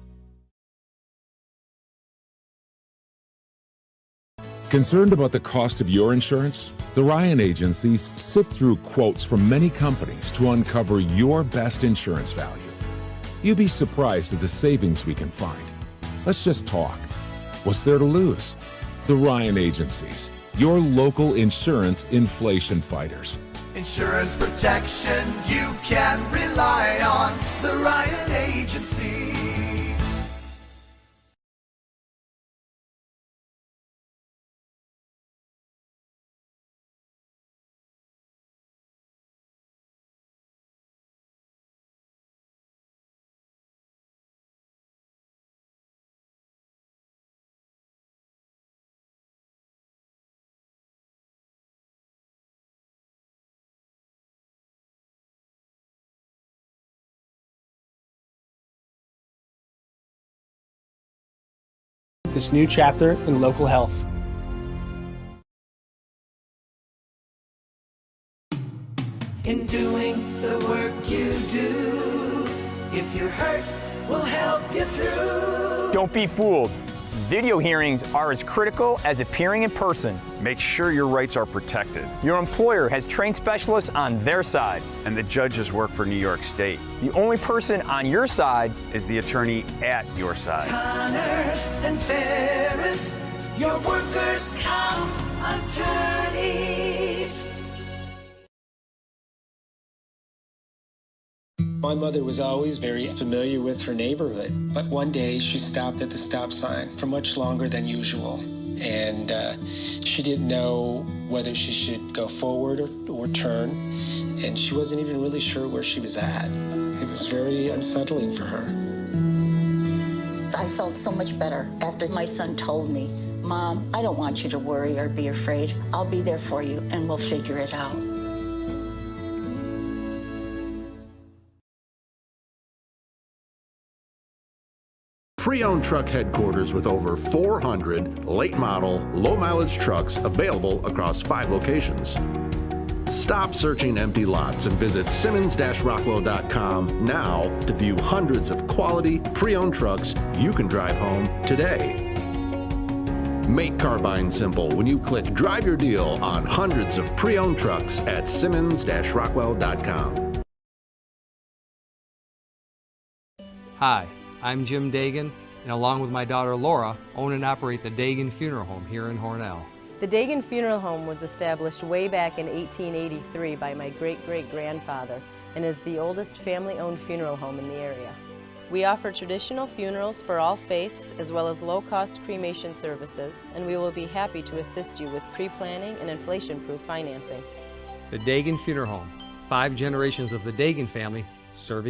Concerned about the cost of your insurance? The Ryan agencies sift through quotes from many companies to uncover your best insurance value. You'd be surprised at the savings we can find. Let's just talk. What's there to lose? The Ryan agencies, your local insurance inflation fighters. Insurance protection you can rely on. The Ryan Agency. This new chapter in local health. In doing the work you do, if you're hurt, we'll help you through. Don't be fooled. Video hearings are as critical as appearing in person. Make sure your rights are protected. Your employer has trained specialists on their side. And the judges work for New York State. The only person on your side is the attorney at your side. Connors and Ferris, your workers' comp attorneys. My mother was always very familiar with her neighborhood, but one day she stopped at the stop sign for much longer than usual, and she didn't know whether she should go forward or turn, and she wasn't even really sure where she was at. It was very unsettling for her. I felt so much better after my son told me, Mom, I don't want you to worry or be afraid. I'll be there for you, and we'll figure it out. Pre-owned truck headquarters with over 400 late model, low mileage trucks available across 5 locations. Stop searching empty lots and visit Simmons-Rockwell.com now to view hundreds of quality pre-owned trucks you can drive home today. Make car buying simple when you click Drive Your Deal on hundreds of pre-owned trucks at Simmons-Rockwell.com. Hi, I'm Jim Dagan, and along with my daughter Laura, own and operate the Dagan Funeral Home here in Hornell. The Dagan Funeral Home was established way back in 1883 by my great-great-grandfather and is the oldest family-owned funeral home in the area. We offer traditional funerals for all faiths as well as low-cost cremation services, and we will be happy to assist you with pre-planning and inflation-proof financing. The Dagan Funeral Home, 5 generations of the Dagan family serving